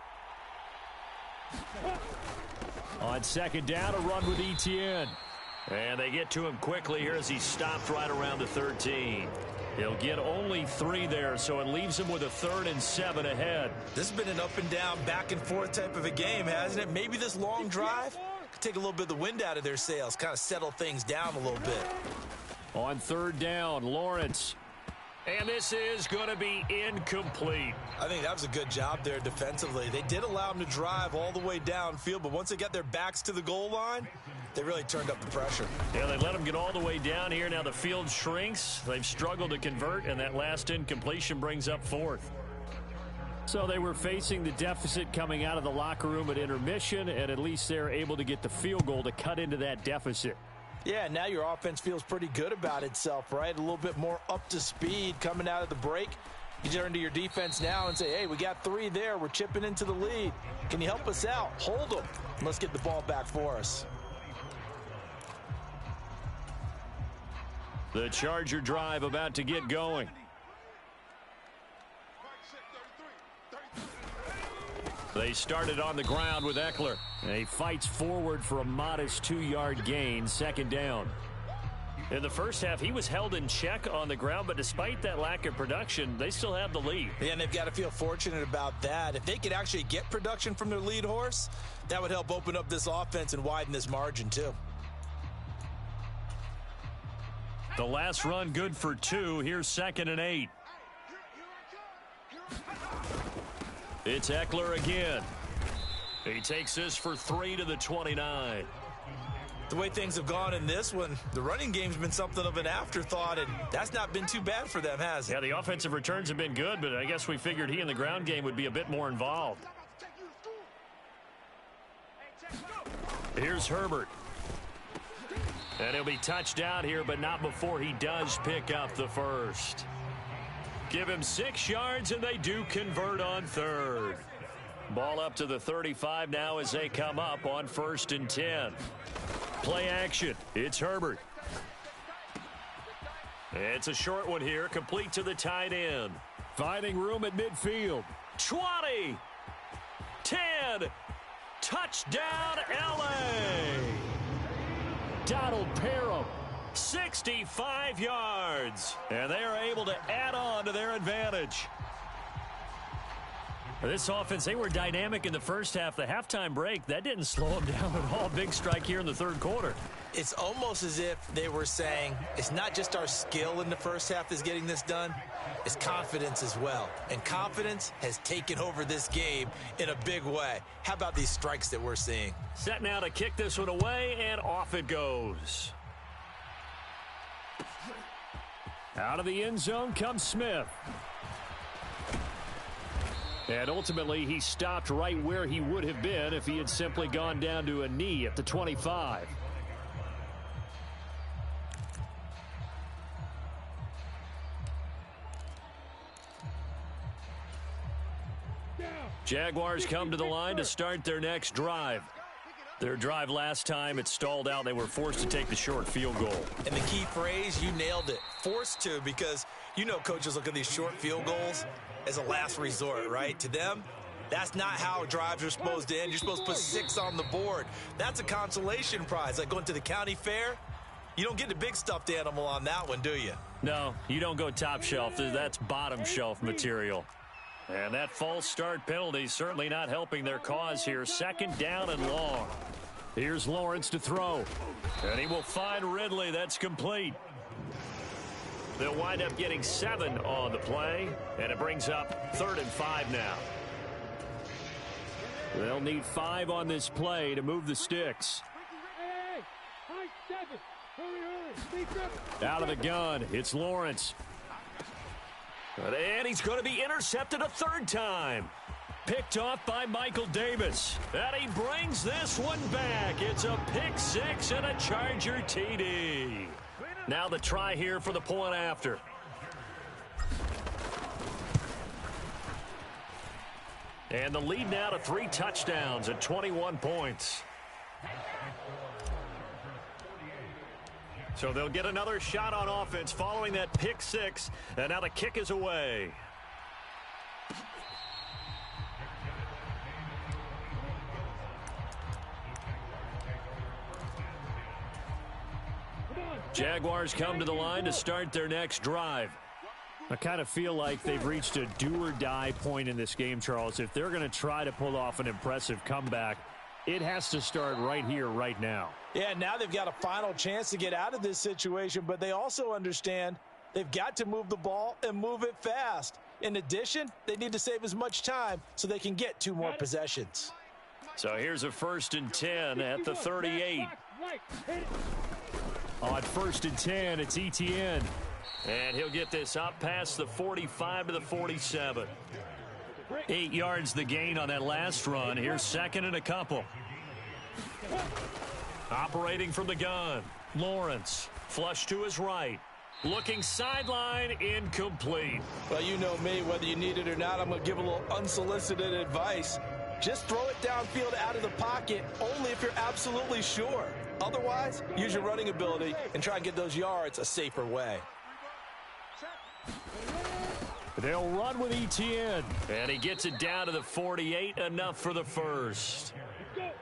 On second down, a run with Etienne. And they get to him quickly here as he stopped right around the 13. He'll get only 3 there, so it leaves him with a 3rd and 7 ahead. This has been an up and down, back and forth type of a game, hasn't it? Maybe this long drive could take a little bit of the wind out of their sails, kind of settle things down a little bit. On third down, Lawrence. And this is going to be incomplete. I think that was a good job there defensively. They did allow him to drive all the way downfield, but once they got their backs to the goal line, they really turned up the pressure. Yeah, they let him get all the way down here. Now the field shrinks. They've struggled to convert, and that last incompletion brings up 4th. So they were facing the deficit coming out of the locker room at intermission, and at least they're able to get the field goal to cut into that deficit. Yeah, now your offense feels pretty good about itself, right? A little bit more up to speed coming out of the break. You turn to your defense now and say, hey, we got 3 there. We're chipping into the lead. Can you help us out? Hold them. And let's get the ball back for us. The Charger drive about to get going. They started on the ground with Eckler. And he fights forward for a modest 2-yard gain, second down. In the first half, he was held in check on the ground, but despite that lack of production, they still have the lead. Yeah, and they've got to feel fortunate about that. If they could actually get production from their lead horse, that would help open up this offense and widen this margin too. The last run good for 2. Here's 2nd and 8. It's Eckler again. He takes this for 3 to the 29. The way things have gone in this one, the running game's been something of an afterthought, and that's not been too bad for them, has it? Yeah, the offensive returns have been good, but I guess we figured he in the ground game would be a bit more involved. Here's Herbert. And he'll be touched down here, but not before he does pick up the first. Give him 6 yards, and they do convert on 3rd. Ball up to the 35 now as they come up on 1st and 10. Play action. It's Herbert. It's a short one here, complete to the tight end. Finding room at midfield. 20. 10. Touchdown, L.A. Donald Parham. 65 yards. And they are able to add on to their advantage. This offense, they were dynamic in the first half. The halftime break, that didn't slow them down at all. Big strike here in the 3rd quarter. It's almost as if they were saying, it's not just our skill in the first half that's getting this done, it's confidence as well. And confidence has taken over this game in a big way. How about these strikes that we're seeing? Set now to kick this one away, and off it goes. Out of the end zone comes Smith. And ultimately, he stopped right where he would have been if he had simply gone down to a knee at the 25. Jaguars come to the line to start their next drive. Their drive last time, it stalled out. They were forced to take the short field goal. And the key phrase, you nailed it. Forced to, because you know coaches look at these short field goals as a last resort, right? To them, that's not how drives are supposed to end. You're supposed to put 6 on the board. That's a consolation prize. Like going to the county fair, you don't get the big stuffed animal on that one, do you? No, you don't go top shelf. That's bottom shelf material. And that false start penalty certainly not helping their cause here. 2nd down and long. Here's Lawrence to throw. And he will find Ridley. That's complete. They'll wind up getting 7 on the play. And it brings up 3rd and 5 now. They'll need 5 on this play to move the sticks. Out of the gun, it's Lawrence. And he's going to be intercepted a 3rd time. Picked off by Michael Davis. And he brings this one back. It's a pick 6 and a Charger TD. Now the try here for the point after. And the lead now to 3 touchdowns at 21 points. So they'll get another shot on offense following that pick 6. And now the kick is away. Jaguars come to the line to start their next drive. I kind of feel like they've reached a do-or-die point in this game, Charles. If they're going to try to pull off an impressive comeback, it has to start right here, right now. Yeah, now they've got a final chance to get out of this situation, but they also understand they've got to move the ball and move it fast. In addition, they need to save as much time so they can get 2 more possessions. So here's a 1st and 10 at the 38. On 1st and 10, it's Etienne. And he'll get this up past the 45 to the 47. 8 yards the gain on that last run. Here's 2nd and a couple. Operating from the gun. Lawrence, flush to his right. Looking sideline, incomplete. Well, you know me, whether you need it or not, I'm going to give a little unsolicited advice. Just throw it downfield out of the pocket, only if you're absolutely sure. Otherwise, use your running ability and try and get those yards a safer way. They'll run with ETN. And he gets it down to the 48, enough for the first.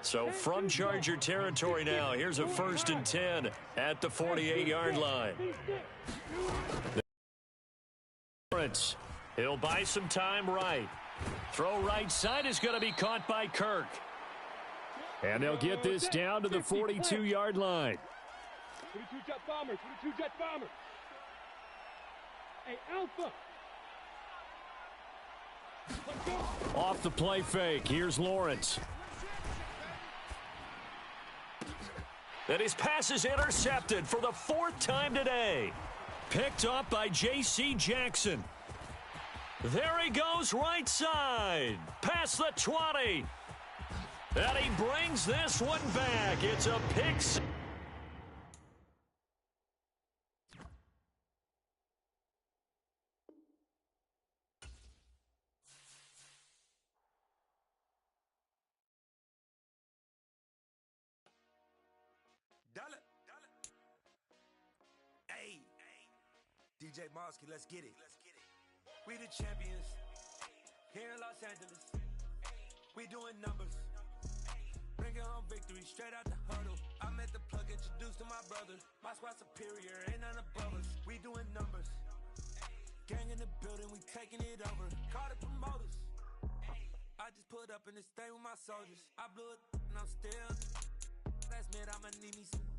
So from Charger territory now, here's a 1st and 10 at the 48-yard line. He'll buy some time right. Throw right side is going to be caught by Kirk. And they'll get this down to the 42-yard line. 22 jet bombers, 22 jet bombers. Hey, Alpha. Let's go. Off the play fake, here's Lawrence. And his pass is intercepted for the 4th time today. Picked up by J.C. Jackson. There he goes, right side. Past the 20. And he brings this one back. It's a pick six. Hey, DJ Mosky, let's get it. We the champions here in Los Angeles. We doing numbers. Bringing home victory straight out the huddle. I met the plug, introduced to my brother. My squad superior, ain't none above us. We doing numbers. Gang in the building, we taking it over. Call the promoters. I just put up in this thing with my soldiers. I blew it and I'm still. Last minute, I'ma need me some.